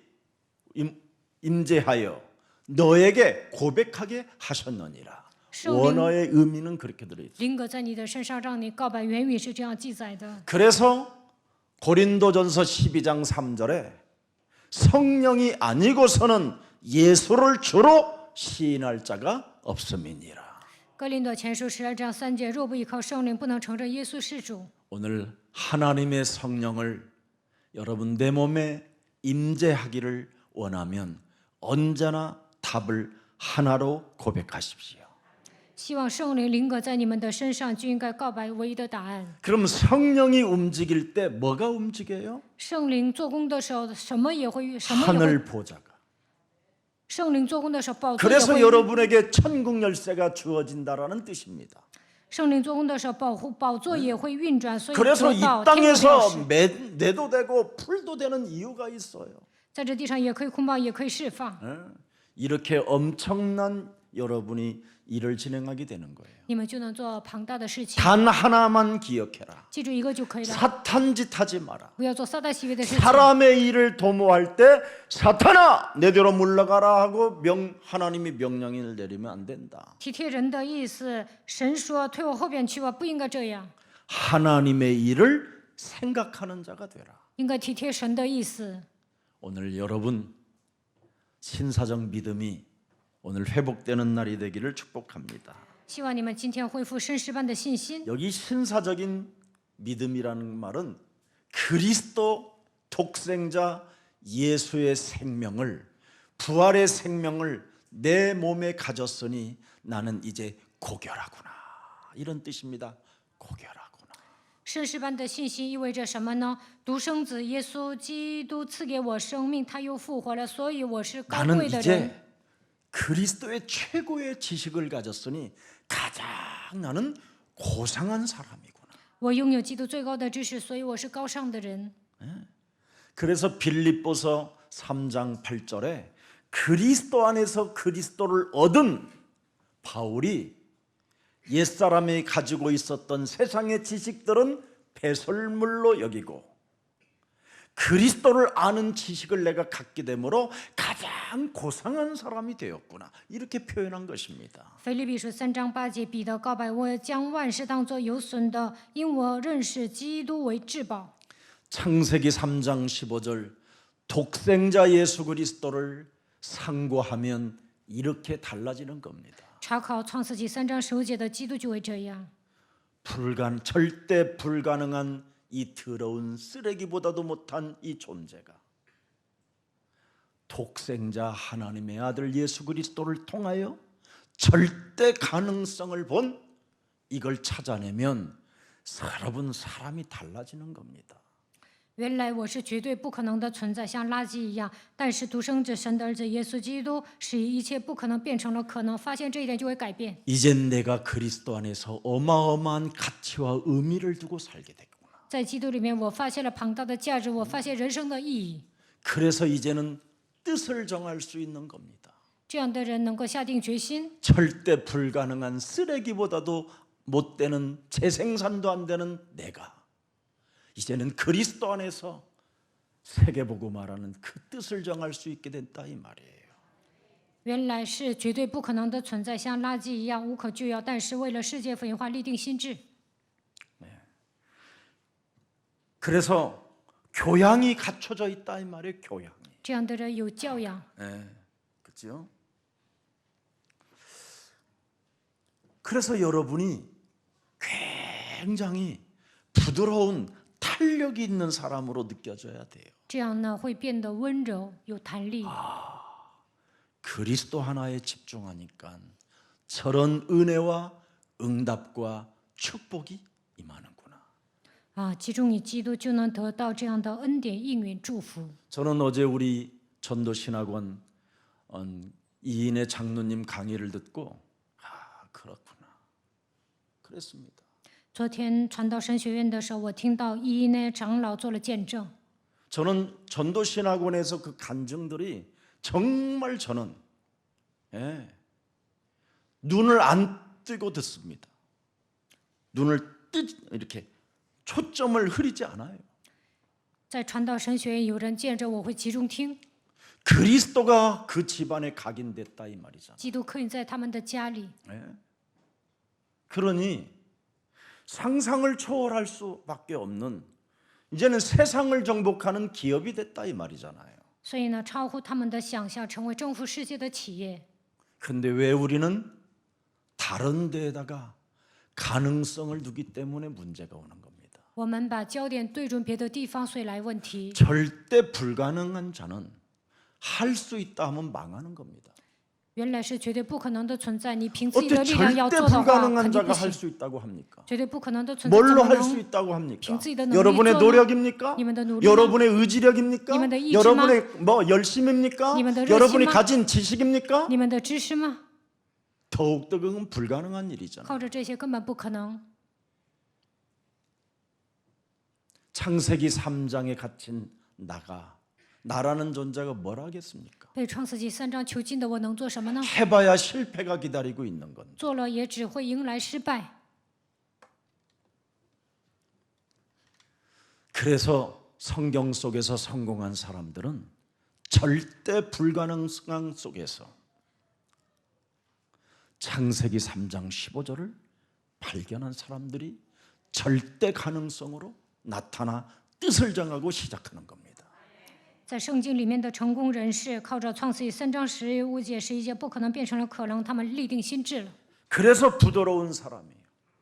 임재하여 너에게 고백하게 하셨느니라. 원어의 의미는 그렇게 들어있어요. 灵格在你的身上，让你告白，原语是这样记载的。 그래서 고린도전서 12장 3절에 성령이 아니고서는 예수를 주로 시인할 자가 없음이니라. 哥林多前书12章3节，若不依靠圣灵，不能承认耶稣是主。 오늘 하나님의 성령을 여러분 내 몸에 임재하기를 원하면 언제나 답을 하나로 고백하십시오. 希望圣灵灵格在你们的身上，就应该告白唯一的答案。 그럼 성령이 움직일 때 뭐가 움직여요? 圣灵做工的时候，什么也会。 하늘 보좌가. 圣灵做工的时候，宝座也 그래서 会。 여러분에게 천국 열쇠가 주어진다라는 뜻입니다. 圣灵做工的时候，宝座也会运转，所以 그래서 得 이 到天国的钥 땅에서 匙。 내도 되고 풀도 되는 이유가 있어요. 在这地上也可以捆绑，也可以释放。 이렇게 엄청난 여러분이 일을 진행하게 되는 거예요. 你们就能做庞大的事情。 단 하나만 기억해라. 记住一个就可以了， 사탄짓 하지 마라. 不要做撒旦行为的事情。 사람의 일을 도모할 때 사탄아 내대로 물러가라 하고 하나님이 명령을 내리면 안 된다. 体贴人的意思，神说退我后边去吧，不应该这样， 하나님의 일을 생각하는 자가 되라. 应该体贴神的意思。 오늘 여러분 신사적 믿음이 오늘 회복되는 날이 되기를 축복합니다. 希望你们今天恢复绅士般的信心。 여기 신사적인 믿음이라는 말은 그리스도 독생자 예수의 생명을 부활의 생명을 내 몸에 가졌으니 나는 이제 고결하구나. 이런 뜻입니다. 고결하구나. 圣事般的信息意味着什么呢？独生子耶稣基督赐给我生命，他又复活了，所以我是高 나는 贵的人。 이제 그리스도의 최고의 지식을 가졌으니 가장 나는 고상한 사람이구나. 我拥有基督最高的知识，所以我是高尚的人。 그래서 빌립보서 3장 8절에 그리스도 안에서 그리스도를 얻은 바울이 옛사람이 가지고 있었던 세상의 지식들은 배설물로 여기고 그리스도를 아는 지식을 내가 갖게 되므로 가장 고상한 사람이 되었구나. 이렇게 표현한 것입니다. 腓立比书3章8节，彼得告白我将万事当作有损的，因我认识基督为至宝。 창세기 3장 15절 독생자 예수 그리스도를 상고하면 이렇게 달라지는 겁니다. 查考创世纪3章15节的基督就会这样。 절대 불가능한 이 더러운 쓰레기보다도 못한 이 존재가 독생자 하나님의 아들 예수 그리스도를 통하여 절대 가능성을 본 이걸 찾아내면 여러분 사람이 달라지는 겁니다. 原来我是绝对不可能的存在，像垃圾一样。但是独生子神的儿子耶稣基督使一切不可能变成了可能，发现这一点就会改变。 이젠 내가 그리스도 안에서 어마어마한 가치와 의미를 두고 살게 됐구나. 在基督里面，我发现了庞大的价值，我发现人生的意义。 그래서 이제는 뜻을 정할 수 있는 겁니다. 这样的人能够下定决心， 절대 불가능한 쓰레기보다도 못 되는 재생산도 안 되는 내가 이제는 그리스도 안에서 세계보고 말하는 그 뜻을 정할 수 있게 됐다 이 말이에요. 原来是绝对不可能的存在，像垃圾一样无可救药。但是为了世界福音化，立定心志。 그래서 교양이 갖춰져 있다 이 말이에요. 교양이. 这样的人有教养。 그렇죠? 그래서 여러분이 굉장히 부드러운 탄력이 있는 사람으로 느껴져야 돼요. 这样呢会变得温柔有弹力。 그리스도 하나에 집중하니까 저런 은혜와 응답과 축복이 임하는구나. 集中于基督，就能得到这样的恩典、应允、祝福。 저는 어제 우리 전도신학원 이인의 장로님 강의를 듣고 그렇구나 그랬습니다. 昨天传道神学院的时候，我听到一呢长老做了见证。 저는 전도신학원에서 그 간증들이 정말 저는 눈을 안 뜨고 듣습니다. 눈을 이렇게 초점을 흐리지 않아요. 在传道神学院有人见证，我会集中听。 그리스도가 그 집안에 각인됐다 이 말이잖아요. 基督刻印在他们的家里， 그러니 상상을 초월할 수밖에 없는 이제는 세상을 정복하는 기업이 됐다 이 말이잖아요. 所以呢，超乎他们的想象，成为征服世界的企业。 근데 왜 우리는 다른 데에다가 가능성을 두기 때문에 문제가 오는 겁니다. 我们把焦点对准别的地方，所以来问题。 절대 불가능한 자는 할 수 있다 하면 망하는 겁니다. 原来是绝对不可能的存在，你凭自己 어떻게 的力量要 절대 做的话， 불가능한 肯定 자가 不 할 行。 수 있다고 합니까? 绝对不可能的存在，怎 뭘로 么 할 수 能？ 있다고 합니까? 凭自己的能力 여러분의 做呢？ 노력입니까? 你们的努力吗？ 여러분의 의지력입니까? 你们的意志吗？ 여러분의 뭐 열심입니까? 你们的热心吗？ 여러분이 가진 지식입니까? 你们的知识吗？ 더욱더 그건 불가능한 일이잖아요. 靠着这些根本不可能。 창세기 3장에 갇힌 나라는 존재가 뭘 하겠습니까? 被创世纪3章囚禁的我能做什么呢？ 해봐야 실패가 기다리고 있는 건데. 做了也只会迎来失败。 그래서 성경 속에서 성공한 사람들은 절대 불가능성 속에서 창세기 3장 15절을 발견한 사람들이 절대 가능성으로 나타나 뜻을 정하고 시작하는 겁니다. 在圣经里面的成功人士，靠着创世纪3章15节是一件不可能变成了可能，他们立定心志了， 그래서 부드러운 사람이에요.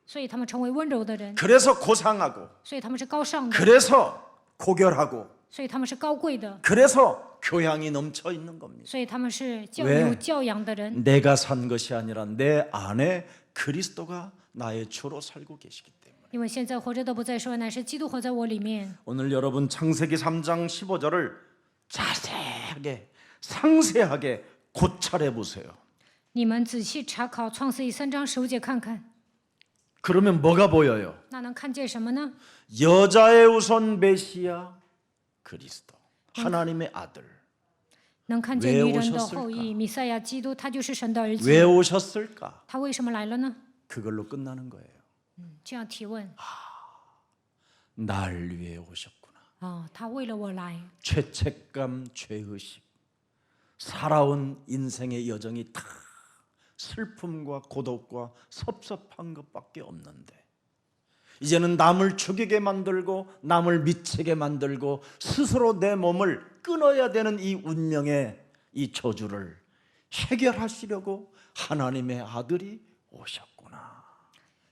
所以他们成为温柔的人， 그래서 고상하고 所以他们是高尚的， 그래서 고결하고 所以他们是高贵的， 그래서 교양이 넘쳐 있는 겁니다. 所以他们是 왜 有教养的人。 내가 산 것이 아니라 내 안에 그리스도가 나의 주로 살고 계시기 때문에. 因为现在活着的不再是我，乃是基督活在我里面。 오늘 여러분 창세기 3장 15절을 자세하게 상세하게 고찰해 보세요. 你们仔细查考创世记3章15节看看， 그러면 뭐가 보여요? 那能看见什么呢？ 여자의 우선 메시아 그리스도 하나님의 아들. 能看见 왜 女人的 오셨을까? 后裔弥赛亚基督，他就是神的儿子。 왜 오셨을까? 他为什么来了呢？ 그걸로 끝나는 거예요. 这样提问 날 위해 오셨구나. 啊，他为了我来， 죄책감, 죄의식, 살아온 인생의 여정이 다 슬픔과 고독과 섭섭한 것밖에 없는데 이제는 남을 죽이게 만들고 남을 미치게 만들고 스스로 내 몸을 끊어야 되는 이 운명의 이 저주를 해결하시려고 하나님의 아들이 오셨구나.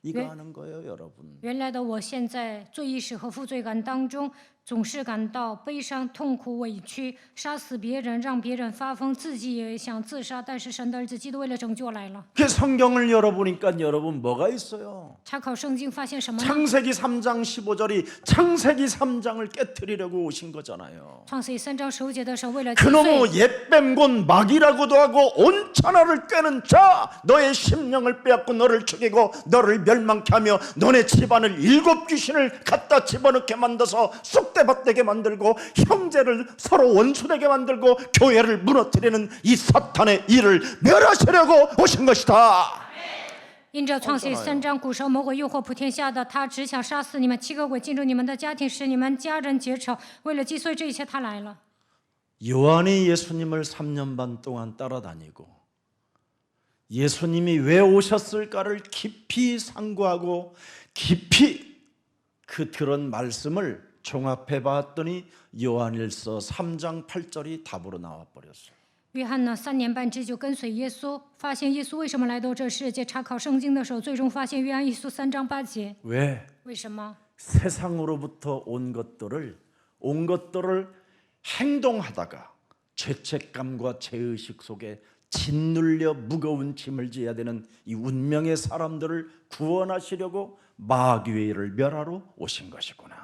이거 하는 거예요, 여러분. 原来的我现在罪意识和负罪感当中，总是感到悲伤、痛苦、委屈，杀死别人，让别人发疯，自己也想自杀。但是神的儿子基督为了拯救我来了。 그 성경을 열어보니까 여러분 뭐가 있어요? 查考圣经发现什么呢？ 창세기 3장 15절이 창세기 3장을 깨뜨리려고 오신 거잖아요. 创世记3章15节的时候，为了击碎 그놈의 옛뱀 곧 마귀라고도 하고 온 천하를 꿰는 자 너의 심령을 빼앗고 너를 죽이고 너를 멸망케 하며 너네 집안을 7 귀신을 갖다 집어넣게 만들어서 쑥대밭되게 만들고 형제를 서로 원수되게 만들고 교회를 무너뜨리는 이 사탄의 일을 멸하시려고 오신 것이다. 因着创世记3章古时候魔鬼诱惑普天下的，他只想杀死你们7个鬼，进入你们的家庭，使你们家人结仇。为了击碎这一切，他来了。 요한이 예수님을 3년 반 동안 따라다니고 예수님이 왜 오셨을까를 깊이 상고하고 깊이 그 들은 말씀을 종합해 봤더니 요한일서 3장 8절이 답으로 나와 버렸어요. 约翰呢，3年半之久跟随耶稣，发现耶稣为什么来到这世界。查考圣经的时候，最终发现约翰一书3章8节。 왜? 为什么？ 세상으로부터 온 것들을 행동하다가 죄책감과 죄의식 속에 짓눌려 무거운 짐을 져야 되는 이 운명의 사람들을 구원하시려고 마귀의 일을 멸하러 오신 것이구나.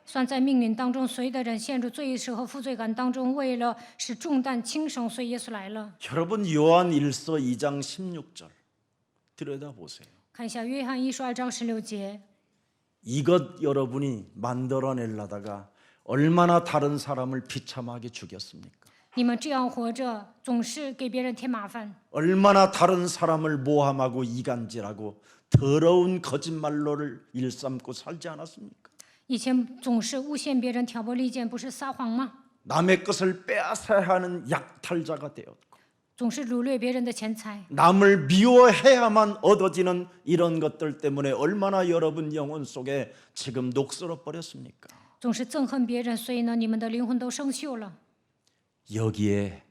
算在命运当中随的人陷入罪意识和负罪感当中，为了使重担轻省，所以耶稣来了。 여러분 요한일서 2장 16절 들여다보세요. 看一下约翰一书2章16节， 이것 여러분이 만들어내려다가 얼마나 다른 사람을 비참하게 죽였습니까? 你们这样活着，总是给别人添麻烦， 얼마나 다른 사람을 모함하고 이간질하고 더러운 거짓말로를 일삼고 살지 않았습니까? 以前总是诬陷别人、挑拨离间，不是撒谎吗？ 남의 것을 빼앗아야 하는 약탈자가 되었고 总是掳掠别人的钱财， 남을 미워해야만 얻어지는 이런 것들 때문에 얼마나 여러분 영혼 속에 지금 녹슬어 버렸습니까? 总是憎恨别人，所以呢，你们的灵魂都生锈了。 여기에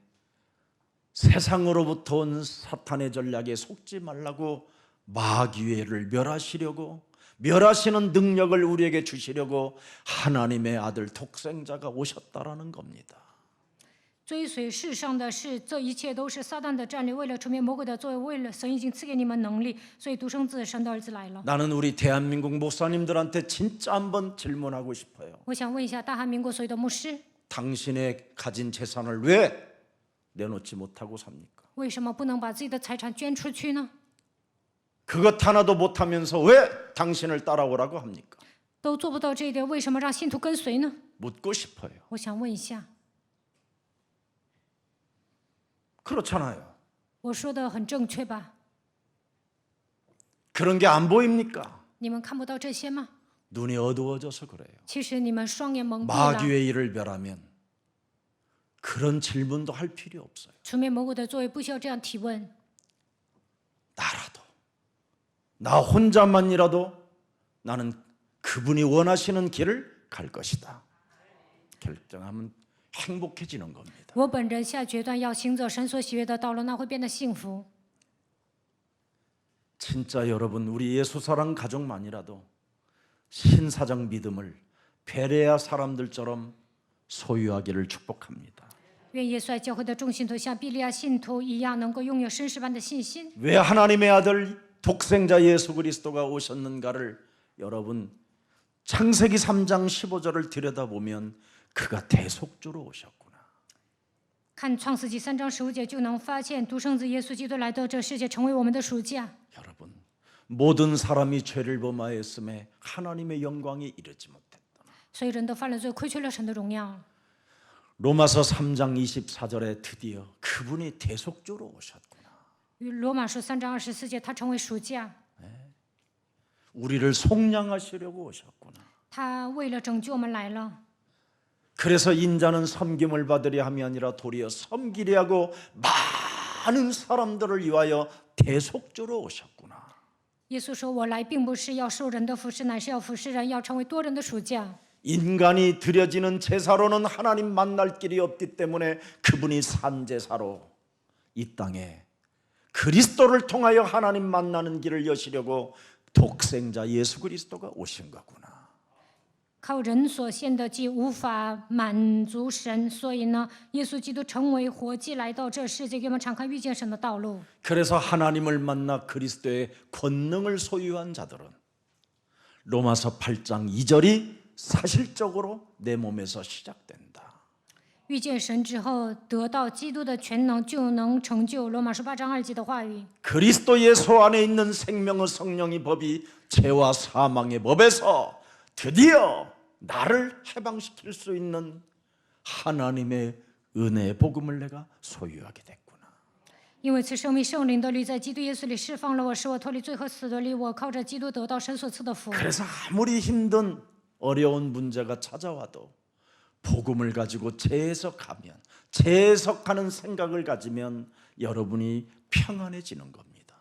세상으로부터 온 사탄의 전략에 속지 말라고 마귀를 멸하시려고 멸하시는 능력을 우리에게 주시려고 하나님의 아들 독생자가 오셨다라는 겁니다. 追随世上的事，这一切都是撒旦的战略，为了除灭魔鬼的作为，为了神已经赐给你们能力，所以独生子神的儿子来了。 나는 우리 대한민국 목사님들한테 진짜 한번 질문하고 싶어요. 我想问一下大韩民国所有的牧师， 당신의 가진 재산을 왜 내놓지 못하고 삽니까? 为什么不能把自己的财产捐出去呢？ 그것 하나도 못하면서 왜 당신을 따라오라고 합니까? 都做不到这一点，为什么让信徒跟随呢？ 묻고 싶어요. 我想问一下， 그렇잖아요. 我说的很正确吧？ 그런 게 안 보입니까? 你们看不到这些吗？ 눈이 어두워져서 그래요. 其实你们双眼蒙蔽了。 마귀의 일을 멸하면 그런 질문도 할 필요 없어요. 除灭魔鬼的作为，不需要这样提问。 나라도 나 혼자만이라도 나는 그분이 원하시는 길을 갈 것이다. 결정하면 행복해지는 겁니다. 我本人下决断要行走神所喜悦的道路，那会变得幸福。 진짜 여러분 우리 예수사랑 가족만이라도 신사적 믿음을 베레아 사람들처럼 소유하기를 축복합니다. 愿耶稣爱教会的众信徒像比利亚信徒一样，能够拥有绅士般的信心。 왜 하나님의 아들 독생자 예수 그리스도가 오셨는가를 여러분 창세기 3장 15절을 들여다보면 그가 대속주로 오셨구나. 看创世纪3章15节就能发现，独生子耶稣基督来到这世界，成为我们的赎价。 여러분 모든 사람이 죄를 범하였음에 하나님의 영광에 이르지 못했다. 所以人都犯了罪，亏缺了神的荣耀。 로마서 3장 24절에 드디어 그분이 대속주로 오셨구나. 与罗马书3章24节，他成为赎价， 우리를 속량하시려고 오셨구나. 他为了拯救我们来了。 그래서 인자는 섬김을 받으려 함이 아니라 도리어 섬기려 하고 많은 사람들을 위하여 대속주로 오셨구나. 耶稣说：“我来并不是要受人的服侍，乃是要服侍人，要成为多人的赎价。” 인간이 드려지는 제사로는 하나님 만날 길이 없기 때문에 그분이 산제사로 이 땅에 그리스도를 통하여 하나님 만나는 길을 여시려고 독생자 예수 그리스도가 오신 거구나. 靠人所献的祭无法满足神，所以呢，耶稣基督成为活祭来到这世界，给我们敞开遇见神的道路。 그래서 하나님을 만나 그리스도의 권능을 소유한 자들은 로마서 8장 2절이 사실적으로 내 몸에서 시작된다. 遇见神之后，得到基督的全能，就能成就罗马书8章2节的话语。 그리스도 예수 안에 있는 생명의 성령의 법이 죄와 사망의 법에서 드디어 나를 해방시킬 수 있는 하나님의 은혜의 복음을 내가 소유하게 됐구나. 因为此生命圣灵的律在基督耶稣里释放了我，使我脱离罪和死的律。我靠着基督得到神所赐的福。 그래서 아무리 힘든 어려운 문제가 찾아와도 복음을 가지고 재해석하면 재해석하는 생각을 가지면 여러분이 평안해지는 겁니다.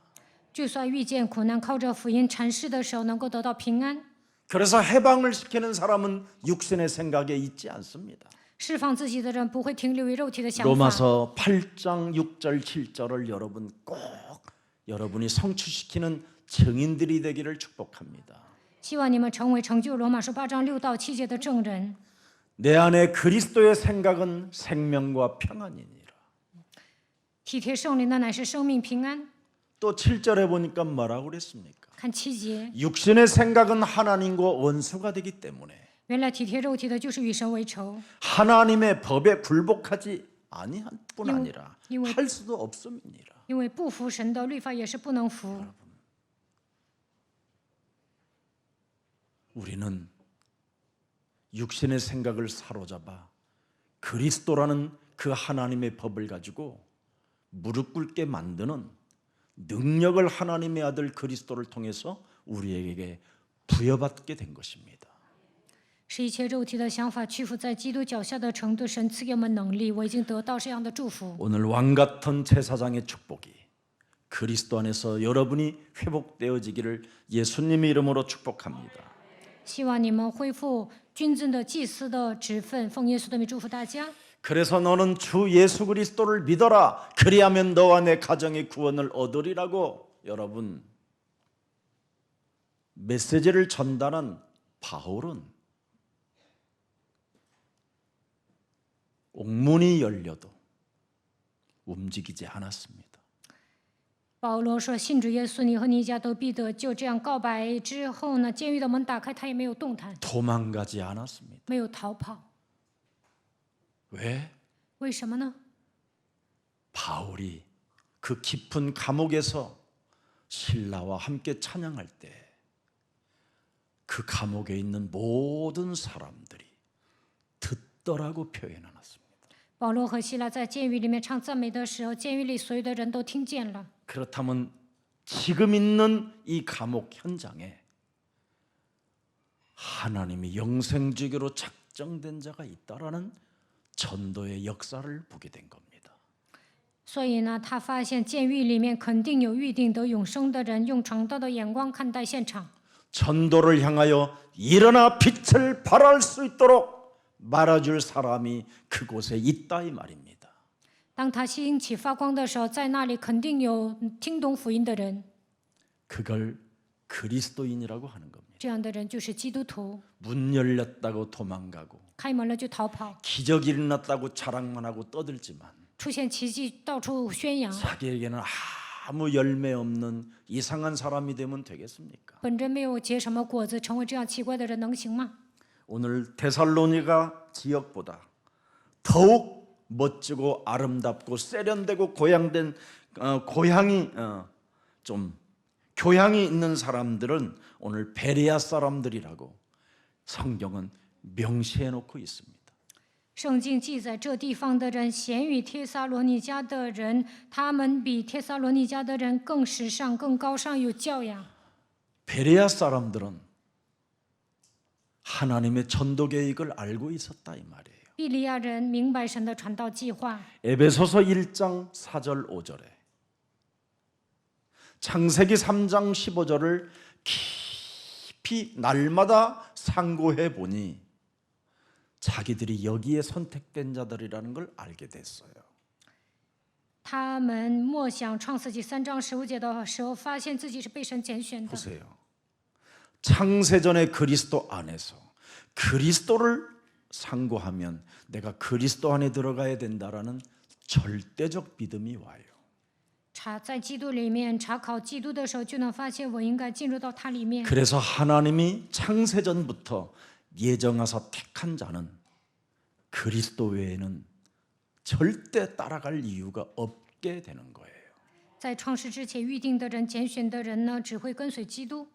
就算遇见苦难，靠着福音阐释的时候，能够得到平安。 그래서 해방을 시키는 사람은 육신의 생각에 있지 않습니다. 释放自己的人不会停留于肉体的想法。 로마서 8장 6절 7절을 여러분 꼭 여러분이 성취시키는 증인들이 되기를 축복합니다. 希望你们成为成就罗马书8章6到7节的证人。 내 안에 그리스도의 생각은 생명과 평안이니라. 体贴圣灵的乃是生命平安。 또 7절에 보니까 뭐라고 그랬습니까? 看7节， 육신의 생각은 하나님과 원수가 되기 때문에 原来体贴肉体的就是与神为仇， 하나님의 법에 굴복하지 아니한 뿐 아니라 이거- 할 수도 없음이니라. 因为不服神的律法也是不能服。 우리는 육신의 생각을 사로잡아 그리스도라는 그 하나님의 법을 가지고 무릎 꿇게 만드는 능력을 하나님의 아들 그리스도를 통해서 우리에게 부여받게 된 것입니다. 使一切肉体的想法屈服在基督脚下的程度，神赐给我们能力，我已经得到这样的祝福。 오늘 왕같은 제사장의 축복이 그리스도 안에서 여러분이 회복되어지기를 예수님의 이름으로 축복합니다. 希望你们恢复君尊的祭司的职分，奉耶稣的名祝福大家。 그래서 너는 주 예수 그리스도를 믿어라. 그리하면 너와 내 가정의 구원을 얻으리라고 여러분 메시지를 전달한 바울은 옥문이 열려도 움직이지 않았습니다. 保罗说：“信主耶稣，你和你一家都必得救。”这样告白之后呢，监狱的门打开，他也没有动弹， 도망가지 않았습니다. 没有逃跑。 왜? 为什么呢？ 바울이 그 깊은 감옥에서 신라와 함께 찬양할 때 그 감옥에 있는 모든 사람들이 듣더라고 표현해놨습니다. 保罗和希拉在监狱里面唱赞美的时候，监狱里所有的人都听见了。 그렇다면 지금 있는 이 감옥 현장에 하나님이 영생주기로 작정된 자가 있다라는 전도의 역사를 보게 된 겁니다. 所以呢，他发现监狱里面肯定有预定得永生的人，用传道的眼光看待现场。 전도를 향하여 일어나 빛을 발할 수 있도록 말아줄 사람이 그곳에 있다 이 말입니다. 当他兴起发光的时候，在那里肯定有听懂福音的人。 그걸 그리스도인이라고 하는 겁니다. 这样的人就是基督徒， 문 열렸다고 도망가고 开门了就逃跑， 기적이 일어났다고 자랑만 하고 떠들지만 出现奇迹到处宣扬， 자기에게는 아무 열매 없는 이상한 사람이 되면 되겠습니까? 本着没有结什么果子，成为这样奇怪的人能行吗？ 오늘 데살로니가 지역보다 더욱 멋지고 아름답고 세련되고 좀 교양이 있는 사람들은 오늘 베레아 사람들이라고 성경은 명시해 놓고 있습니다. 圣经记载这地方的人贤于帖撒罗尼迦的人，他们比帖撒罗尼迦的人更时尚、更高尚、有教养。 베레아 사람들은 하나님의 전도 계획을 알고 있었다 이 말이에요. 比利亚人明白神的传道计划。 에베소서 1장 4절 5절에 창세기 3장 15절을 깊이 날마다 상고해 보니 자기들이 여기에 선택된 자들이라는 걸 알게 됐어요. 他们默想创世纪3章15节的时候，发现自己是被神拣选的。 보세요. 창세전의 그리스도 안에서 그리스도를 상고하면 내가 그리스도 안에 들어가야 된다라는 절대적 믿음이 와요. 在基督里面查考基督的时候，就能发现我应该进入到他里面。 그래서 하나님이 창세전부터 예정하사 택한 자는 그리스도 외에는 절대 따라갈 이유가 없게 되는 거예요. 在创世之前预定的人、拣选的人呢，只会跟随基督。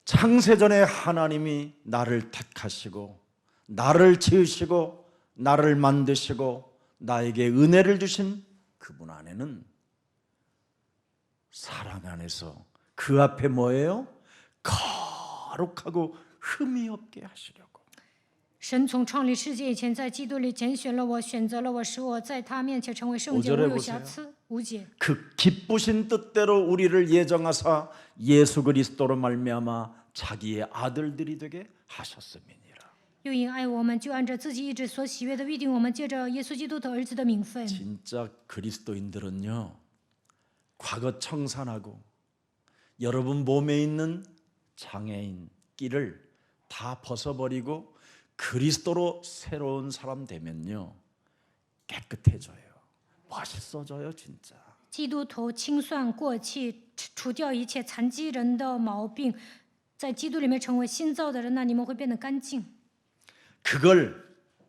창세전에 하나님이 나를 택하시고 나를 지으시고 나를 만드시고 나에게 은혜를 주신 그분 안에는 사람 안에서 그 앞에 뭐예요? 거룩하고 흠이 없게 하시려고. 神从创立世界以前，在基督里拣选了我，选择了我，使我在他面前成为圣洁，无有瑕疵、无解。 그 기쁘신 뜻대로 우리를 예정하사 예수 그리스도로 말미암아 자기의 아들들이 되게 하셨음이니라. 又因爱我们，就按着自己意志所喜悦的预定我们，借着耶稣基督的儿子的名分。 진짜 그리스도인들은요, 과거 청산하고 여러분 몸에 있는 장애인 끼를 다 벗어버리고 그리스도로 새로운 사람 되면요, 깨끗해져요. 멋있어져요, 진짜. 基督徒清算过气，除掉一切残疾人的毛病，在基督里面成为新造的人，那你们会变得干净。 그걸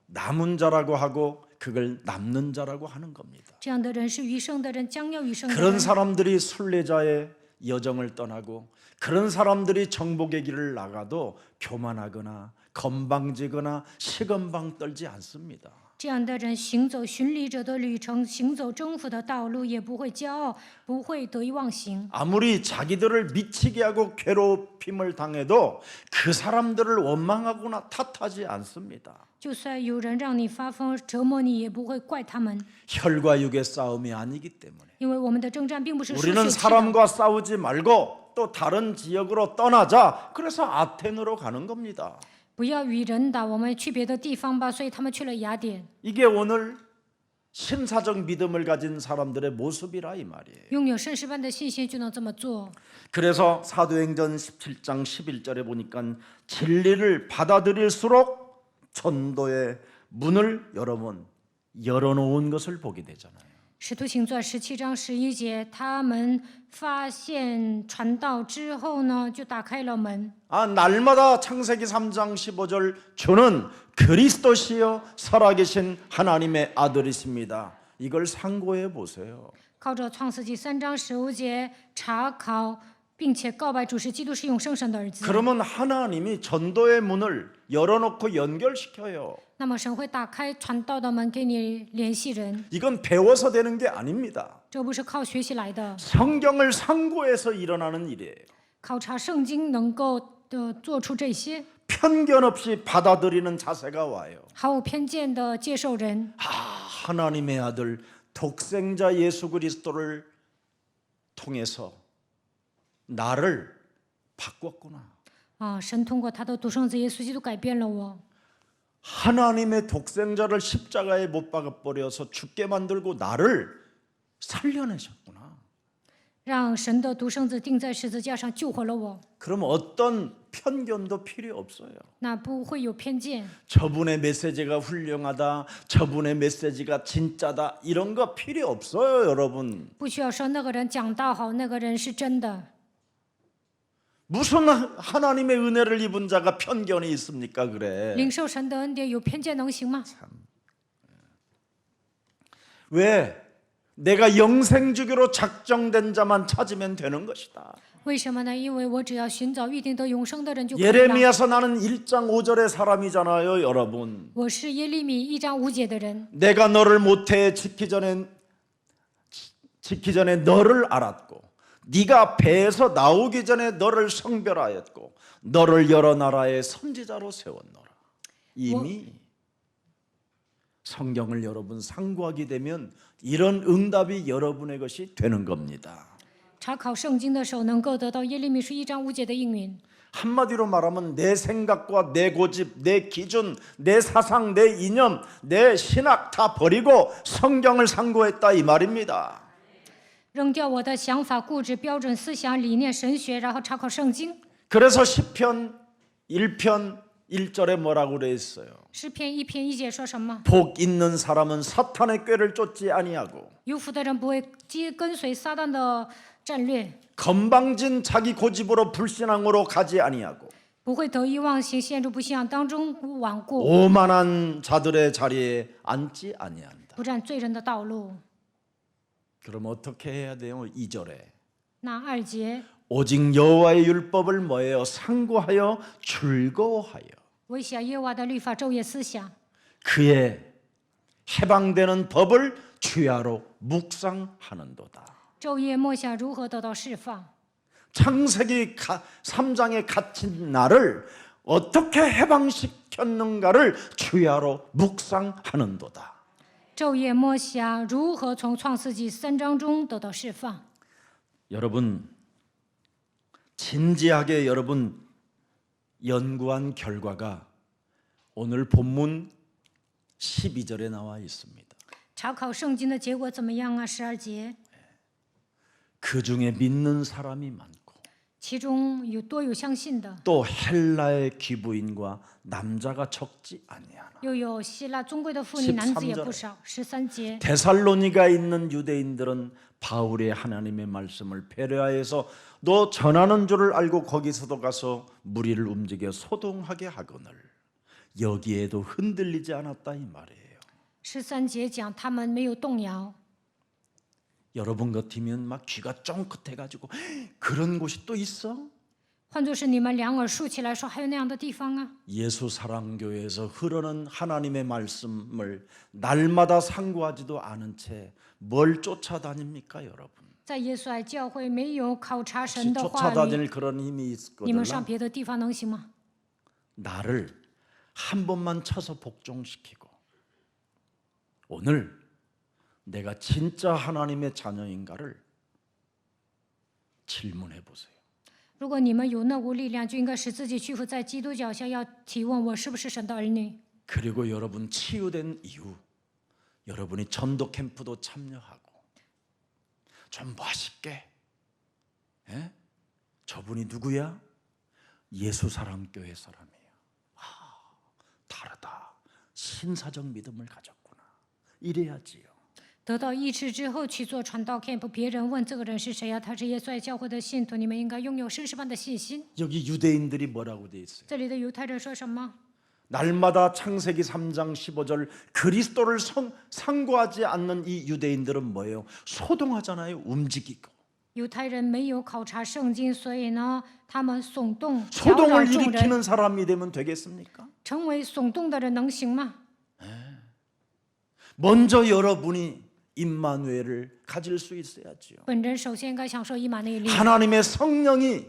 남은 자라고 하고 그걸 남는 자라고 하는 겁니다. 这样的人是余生的人，将要余生的 그런 人。 사람들이 순례자의 여정을 떠나고 그런 사람들이 정복의 길을 나가도 교만하거나 건방지거나 시건방 떨지 않습니다. 这样的人行走巡礼者的旅程，行走征服的道路，也不会骄傲，不会得意忘形。 아무리 자기들을 미치게 하고 괴롭힘을 당해도 그 사람들을 원망하거나 탓하지 않습니다. 就算有人让你发疯折磨你，也不会怪他们， 혈과 육의 싸움이 아니기 때문에 因为我们的征战并不是属血 우리는 气的。 사람과 싸우지 말고 또 다른 지역으로 떠나자. 그래서 아테네로 가는 겁니다. 不要与人打，我们去别的地方吧。所以他们去了雅典。 이게 오늘 신사적 믿음을 가진 사람들의 모습이라 이 말이에요. 拥有圣诗般的信心就能这么做。 그래서 사도행전 17장 11절에 보니까 진리를 받아들일수록 전도의 문을 여러분 열어놓은 것을 보게 되잖아요. 使徒行传17章11节，他们发现传道之后呢，就打开了门。 날마다 창세기 3장 15절 주는 그리스도시요 살아계신 하나님의 아들이십니다. 이걸 상고해 보세요. 靠着创世纪3章15节查考，并且告白主是基督是永生神的儿子。 그러면 하나님이 전도의 문을 열어놓고 연결시켜요. 那么神会打开传道的门，给你联系人。 이건 배워서 되는 게 아닙니다. 这不是靠学习来的， 성경을 상고해서 일어나는 일이에요. 考察圣经能够做出这些， 편견 없이 받아들이는 자세가 와요. 毫无偏见的接受人。 하나님의 아들 독생자 예수 그리스도를 통해서 나를 바꿨구나. 神通过他的独生子耶稣基督改变了我。 하나님의 독생자를 십자가에 못 박아버려서 죽게 만들고 나를 살려내셨구나. 让神的独生子钉在十字架上救活了我， 그럼 어떤 편견도 필요 없어요. 那不会有偏见。 저분의 메시지가 훌륭하다, 저분의 메시지가 진짜다, 이런 거 필요 없어요, 여러분. 不需要说那个人讲道好，那个人是真的。 무슨 하나님의 은혜를 입은 자가 편견이 있습니까? 그래. 领受神的恩典有偏见能行吗？ 왜? 내가 영생주기로 작정된 자만 찾으면 되는 것이다. 为什么呢？因为我只要寻找预定得永生的人就可以了。 예레미야서 나는 1장 5절의 사람이잖아요, 여러분. 我是耶利米1章5节的人， 내가 너를 모태에 지키기 전에 너를 알았고 네가 배에서 나오기 전에 너를 성별하였고 너를 여러 나라의 선지자로 세웠노라. 이미 성경을 여러분 상고하게 되면 이런 응답이 여러분의 것이 되는 겁니다. 查考圣经的时候能够得到耶利米书1章5节的应允。 한마디로 말하면 내 생각과 내 고집, 내 기준, 내 사상, 내 이념, 내 신학 다 버리고 성경을 상고했다 이 말입니다. 扔掉我的想法、固执、标准思想、理念、神学，然后查考圣经。 그래서 시편 1편 1절에 뭐라고 그랬어요? 诗篇1篇1节说什么？ 복 있는 사람은 사탄의 꾀를 쫓지 아니하고 有福的人不会跟随撒旦的战略， 건방진 자기 고집으로 불신앙으로 가지 아니하고 不会得意忘形，陷入不信仰当中顽固， 오만한 자들의 자리에 앉지 아니한다. 不占罪人的道路。 그럼 어떻게 해야 돼요? 2절에 那2节， 오직 여호와의 율법을 뭐예요? 상고하여 즐거워하여 唯想耶和华的律法，昼夜思想， 그의 해방되는 법을 주야로 묵상하는도다. 昼夜默想如何得到释放。 창세기 3장에 갇힌 나를 어떻게 해방시켰는가를 주야로 묵상하는도다. 昼夜默想如何从创世纪3章中得到释放。 여러분 진지하게 여러분 연구한 결과가 오늘 본문 12절에 나와 있습니다. 查考圣经的结果怎么样啊？12节， 그 중에 믿는 사람이 많고 其中有相信的， 또 헬라의 귀부인과 남자가 적지 아니하나. 又有希腊尊贵的妇女，男子也不少。13节， 데살로니가 있는 유대인들은 바울의 하나님의 말씀을 배려하여서 너 전하는 줄을 알고 거기서도 가서 무리를 움직여 소동하게 하거늘 여기에도 흔들리지 않았다 이 말이에요. 13节讲他们没有动摇。 여러분 같으면 막 귀가 쫑긋해가지고 그런 곳이 또 있어? 换作是你们两耳竖起来说，还有那样的地方啊？ 예수 사랑교회에서 흐르는 하나님의 말씀을 날마다 상고하지도 않은 채 뭘 쫓아다닙니까 여러분? 在耶稣爱教会没有考察神的话语， 쫓아다닐 그런 힘이 你们上 있거든. 别的地方能行吗？ 나를 한 번만 쳐서 복종시키고 오늘 내가 진짜 하나님의 자녀인가를 질문해 보세요. 如果你们有那股力量，就应该使自己屈服在基督脚下，要提问我是不是神的儿女。 그리고 여러분 치유된 이후 여러분이 전도 캠프도 참여하고 좀 멋있게 예? 저분이 누구야? 예수 사랑 교회 사람이에요. 아, 다르다. 신사적 믿음을 가졌구나. 이래야지요. 得到医治之后去做传道 camp， 别人问这个人是谁啊？他是耶稣爱教会的信徒，你们应该拥有绅士般的信心。 여기 유대인들이 뭐라고 돼 있어요? 这里的犹太人说什么？ 날마다 창세기 3장 15절 그리스도를 상고하지 않는 이 유대인들은 뭐예요? 소동하잖아요. 움직이고. 犹太人没有考察圣经，所以呢，他们耸动、搅扰 소동을 众人， 일으키는 사람이 되면 되겠습니까? 成为耸动的人能行吗？ 먼저 여러분이 임마누엘을 가질 수 있어야지요. 本人首先应该享受以马内利， 하나님의 성령이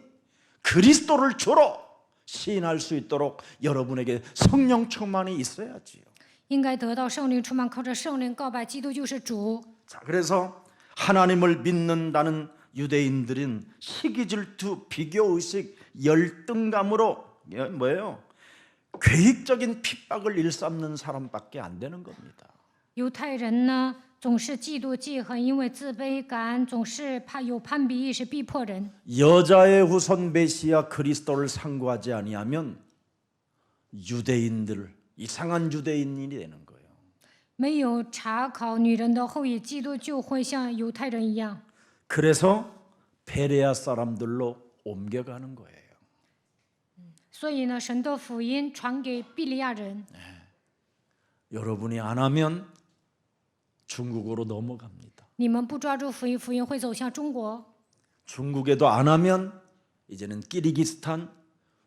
그리스도를 주로 시인할 수 있도록 여러분에게 성령 충만이 있어야지요. 应该得到圣灵充满，靠着圣灵告白基督就是主。 자, 그래서 하나님을 믿는다는 유대인들은 시기 질투, 비교 의식, 열등감으로 뭐예요? 계획적인 핍박을 일삼는 사람밖에 안 되는 겁니다. 犹太人呢，总是嫉妒记恨，因为自卑感，总是有攀比意识，逼迫人。 여자의 후손 메시아 그리스도를 상고하지 아니하면 유대인들 이상한 유대인이 되는 거예요. 没有查考女人的后裔，基督就会像犹太人一样。 그래서 베레아 사람들로 옮겨가는 거예요. 所以呢，神的福音传给比利亚人。 여러분이 안 하면 중국으로 넘어갑니다. 你们不抓住福音，福音会走向中国。 중국에도 안 하면 이제는 키르기스탄,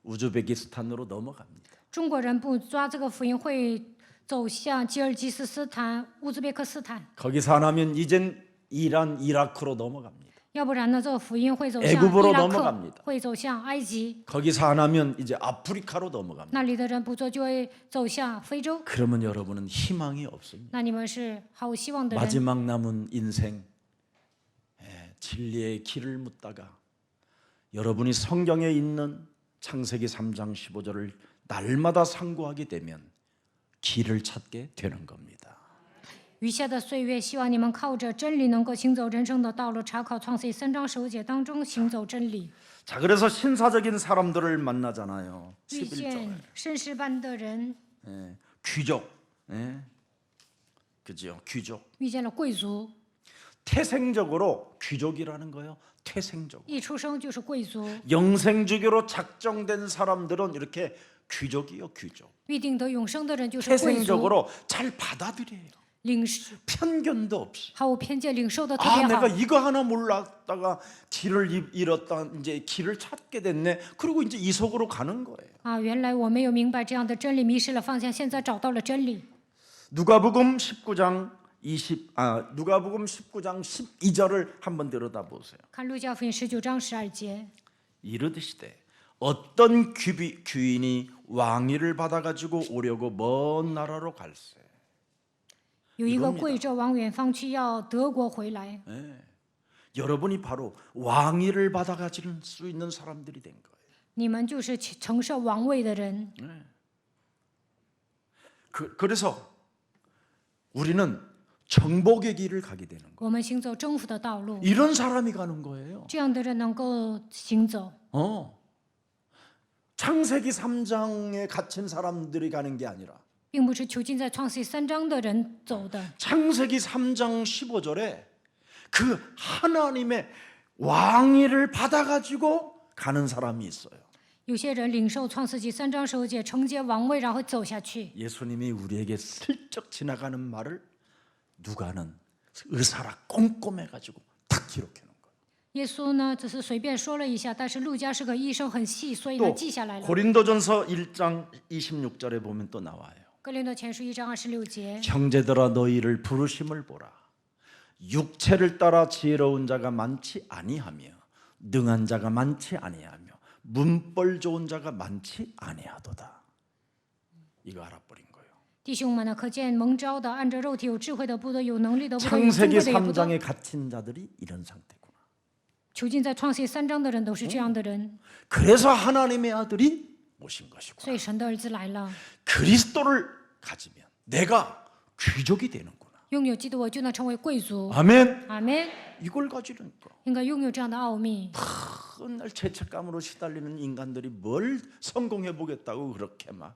우즈베키스탄으로 넘어갑니다. 中国人不抓这个福音，会走向吉尔吉斯斯坦、乌兹别克斯坦。 거기서 안 하면 이젠 이란, 이라크로 넘어갑니다. 要不然呢，这个福音会走向 애굽으로 伊拉 넘어갑니다 克，会走向埃及。 거기서 안 하면 이제 아프리카로 넘어갑니다. 那里的人不做，就会走向非洲。 그러면 여러분은 희망이 없습니다. 那你们是毫无希望的人。 마지막 남은 인생 진리의 길을 묻다가 여러분이 성경에 있는 창세기 3장 15절을 날마다 상고하게 되면 길을 찾게 되는 겁니다. 余下的岁月，希望你们靠着真理能够行走人生的道路，查考创世3章15节当中行走真理， 자, 그래서 신사적인 사람들을 만나잖아요. 遇 11절. 见绅士般的人， 귀족. 그죠? 귀족. 遇见了贵族， 태생적으로 귀족이라는 거예요. 태생적으로. 一出生就是贵族， 영생주교로 작정된 사람들은 이렇게 귀족이요, 귀족. 预定得永生的人就是贵族， 태생적으로 잘 받아들여요. 领受 편견도 없이. 毫无偏见，领受的特 아, 别好 내가 。 이거 하나 몰랐다가 길을 잃었다. 이제 길을 찾게 됐네. 그리고 이제 이 속으로 가는 거예요. 啊，原来我没有明白这样的真理，迷失了方向，现在找到了真理。 누가복음 19장 12절을 한번 들여다 보세요. 看路加福音19章12节， 이르시되 어떤 귀인이 왕위를 받아 가지고 오려고 먼 나라로 갈세. 有一个贵胄往远方去，要德国回来。 여러분이 바로 왕위를 받아 가질 수 있는 사람들이 된 거예요. 你们就是承受王位的人。 그래서 우리는 정복의 길을 가게 되는 거예요. 我们行走征服的道路， 이런 사람이 가는 거예요. 这样的人能够行走。 창세기 3장에 갇힌 사람들이 가는 게 아니라 并不是囚禁在创世3章的人走的。 창세기 3장 15절에 그 하나님의 왕위를 받아 가지고 가는 사람이 있어요. 有些人领受创世纪3章15节，承接王位，然后走下去。 예수님이 우리에게 슬쩍 지나가는 말을 누가는 의사라 꼼꼼해 가지고 딱 기록해 놓은 거예요. 耶稣呢，只是随便说了一下，但是路加是个医生，很细，所以呢 또 记下来了。 고린도전서 1장 26절에 보면 또 나와요. 哥林多前书1章26节， 형제들아 너희를 부르심을 보라. 육체를 따라 지혜로운 자가 많지 아니하며 능한 자가 많지 아니하며 문벌 좋은 자가 많지 아니하도다. 이거 알아버린 거예요. 弟兄们呢，可见蒙召的，按着肉体有智慧的不多，有能力的不多，有尊 창세기 贵的也不多。 3장에 갇힌 자들이 이런 상태구나. 囚禁在创世3章的人都是这样的人， 그래서 하나님의 아들이 오신 것이구나. 所以神的儿子来了， 그리스도를 가지면 내가 귀족이 되는구나. 拥有基督，我就能成为贵族。 아멘. 阿门。 이걸 가지려니까 应该拥有这样的奥秘。 맨날 죄책감으로 시달리는 인간들이 뭘 성공해 보겠다고 그렇게 막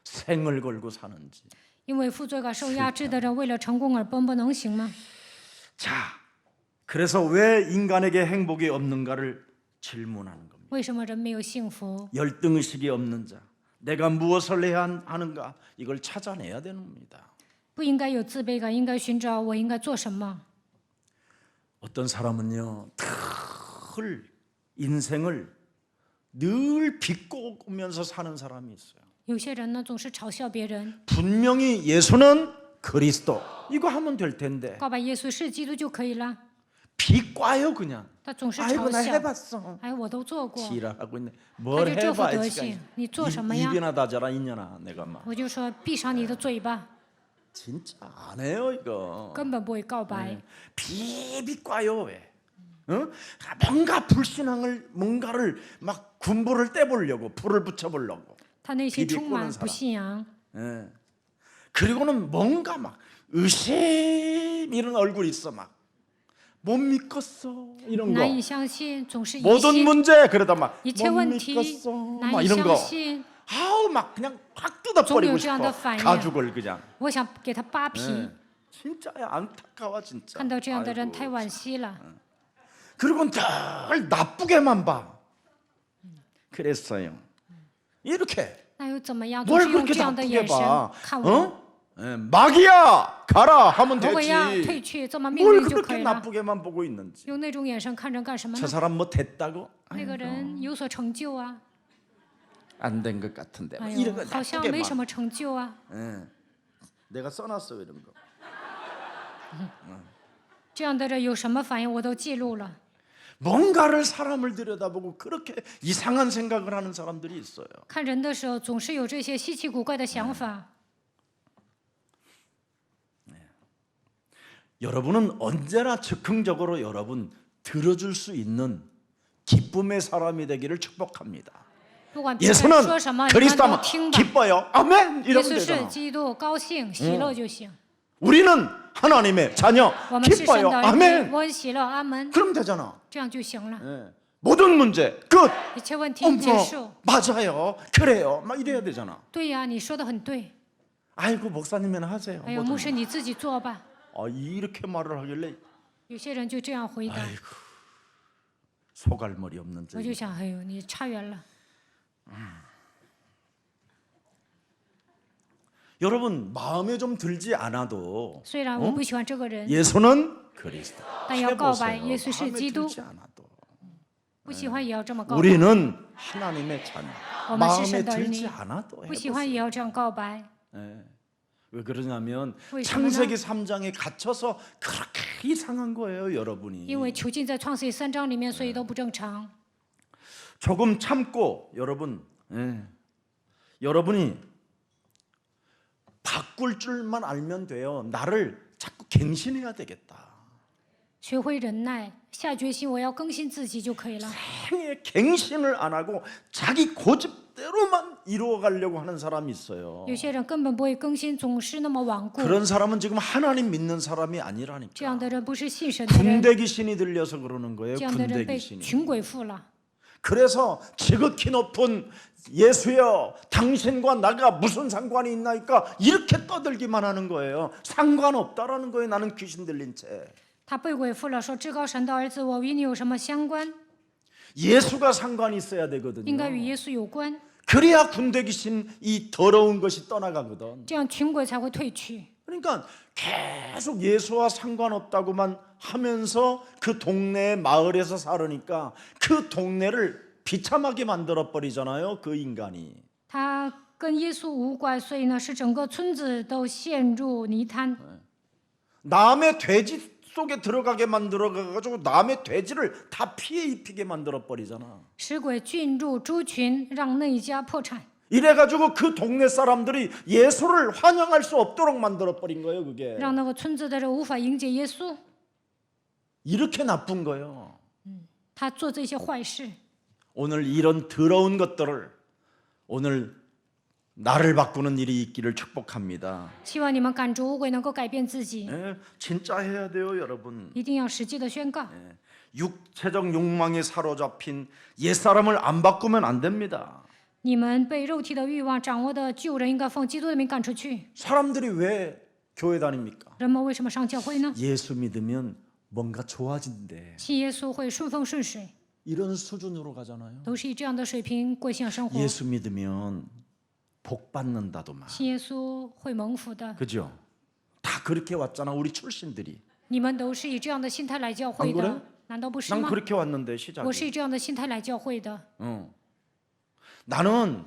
생을 걸고 사는지. 因为负罪感受压制的人，为了成功而奔波，能行吗？ 자, 그래서 왜 인간에게 행복이 없는가를 질문하는 겁니다. 为什么人没有幸福？ 열등의식이 없는 자, 내가 무엇을 해야 하는가 이걸 찾아내야 됩니다. 不应该有自卑感，应该寻找我应该做什么。 어떤 사람은요, 늘 인생을 늘 비꼬면서 사는 사람이 있어요. 有些人呢，总是嘲笑别人， 분명히 예수는 그리스도 이거 하면 될 텐데 告白耶稣是基督就可以了。 비꼬아요 그냥. 他总是 아이고 嘲 나 笑， 해봤어. 哎，我都做过， 지랄하고 있네. 뭘 가지고 저 해봐 부도시. 지금. 니做什么呀? 입이나 다져라 이년아 내가 막 我就说闭上你的嘴巴， 진짜 안 해요 이거. 根本不会告白。 비비꼬아요 왜? 응? 뭔가 불신앙을 뭔가를 막 군부를 떼보려고 불을 붙여보려고. 他内心 비비꼬는 充满 사람 不信仰， 예. 그리고는 뭔가 막 의심 이런 얼굴 있어 막. 못 믿겠어 이런 难 거. 以相信，总是疑 모든 心， 문제 그러다 막 一切 못 问题 믿겠어 难 막 以 이런 相 거. 信。 아우 막 그냥 확 뜯어버리고 总有这样的 싶어. 反应。 가죽을 그냥. 我想给他扒皮。 예. 진짜야 안타까워 진짜. 看到这样的人 아이고. 太惋惜了。 그리고 늘 나쁘게만 봐. 그랬어요. 이렇게 那又怎么样？总 뭘 是用 그렇게 这样的 나쁘게 眼神 봐? 看我。 어? 예, 마귀야 가라 하면 魔鬼呀，退 되지. 去，这么命 뭘 令就可 그렇게 以了。 나쁘게만 보고 있는지. 用那种眼神看人干什么 저 呢？ 사람 뭐 됐다고? 那个人有所成就啊， 안 된 것 같은데. 哎 이런 呦， 거 好像没什 나쁘게만. 么成就啊。 예. 내가 써놨어 이런 거. 这样的人有什么反应，我都记录了。 뭔가를 사람을 들여다보고 그렇게 이상한 생각을 하는 사람들이 있어요. 看人的时候，总是有这些稀奇古怪的想法。 여러분은 언제나 즉흥적으로 여러분 들어줄 수 있는 기쁨의 사람이 되기를 축복합니다. 不管别人说 예수는 什么，你们 그리스도만 都听吧。 기뻐요. 아멘 耶 이러면 稣是 되잖아. 基督，高兴喜乐就行。 우리는 하나님의 자녀 我们是神 기뻐요. 的儿女， 아멘 我很喜乐，阿门， 그럼 되잖아. 这样就行了。 예. 모든 문제 끝. 一切问题结束。 맞아요. 그래요. 막 이래야 되잖아. 对呀，你说的很对。 아이고 목사님이나 하세요. 哎呦， 뭐든. 牧师你自己做吧。 아, 이렇게 말을 하길래 有些人就这样回答， 아이고 소갈머리 없는 我 저. 就想，哎呦，你差远了。 여러분 마음에 좀 들지 않아도 虽然我不喜欢这个人， 예수는 그리스도. 但要告白 해보세요. 耶稣是 마음에 基督， 들지 않아도 不喜欢也要这么告白。 우리는 하나님의 자녀. 我们是 마음에 神的儿 들지 女， 않아도 不喜欢 해보세요. 也要这样告白。 예. 왜 그러냐면 为什么呢？ 창세기 3장에 갇혀서 그렇게 이상한 거예요, 여러분이. 因为囚禁在创世记3章里面，所以都不正常。 조금 참고 여러분, 예. 여러분이 바꿀 줄만 알면 돼요. 나를 자꾸 갱신해야 되겠다. 学会忍耐，下决心我要更新自己就可以了。 행에 갱신을 안 하고 자기 고집대로만 이루어가려고 하는 사람이 있어요. 有些人根本不会更新，总是那么顽固。 그런 사람은 지금 하나님 믿는 사람이 这 아니라니까. 样的人不是信神的人， 군대 귀신이 들려서 그러는 거예요. 这样的人 군대 被 귀신이. 群鬼附了。 그래서 지극히 높은 예수여 당신과 나가 무슨 상관이 있나니까 이렇게 떠들기만 하는 거예요. 상관없다라는 거예요. 나는 귀신 들린 채. 他被鬼附了，说至高神的儿子，我与你有什么相关？ 예수가 상관이 있어야 应 되거든요. 该与耶稣有关， 그래야 군대 귀신 이 더러운 것이 떠나가거든. 这样群鬼才会退去。 그러니까 계속 예수와 상관없다고만 하면서 그 동네 마을에서 살으니까 그 동네를 비참하게 만들어 버리잖아요. 그 인간이. 他跟耶稣无关，所以呢，使整个村子都陷入泥潭。 남의 돼지 속에 들어가게 만들어 가지고 남의 돼지를 다 피해 입히게 만들어 버리잖아. 使鬼进入猪群，让那一家破产。 이래 가지고 그 동네 사람들이 예수를 환영할 수 없도록 만들어 버린 거예요, 그게. 让那个村子的人无法迎接耶稣。 이렇게 나쁜 거예요. 他做这些坏事， 오늘 이런 더러운 것들을 오늘 나를 바꾸는 일이 있기를 축복합니다. 希望你们赶逐污鬼能够改变自己， 예, 진짜 해야 돼요, 여러분. 一定要实际的宣告。 육체적 욕망에 사로잡힌 옛사람을 안 바꾸면 안 됩니다. 你们被肉体的欲望掌握的旧人，应该奉基督的名赶出去。 사람들이 왜 교회 다닙니까? 人们为什么上教会呢？ 예수 믿으면 뭔가 좋아진대. 信耶稣会顺风顺水， 이런 수준으로 가잖아요. 都是以这样的水平过信仰生活。 예수 믿으면 복 받는다도 막. 信耶稣会蒙福的。 그죠? 다 그렇게 왔잖아, 우리 출신들이. 你们都是以这样的心态来教会 안 그래 的，难道不是 난 吗？ 그렇게 왔는데 我 시작이. 是以这样的心态来教会的。 나는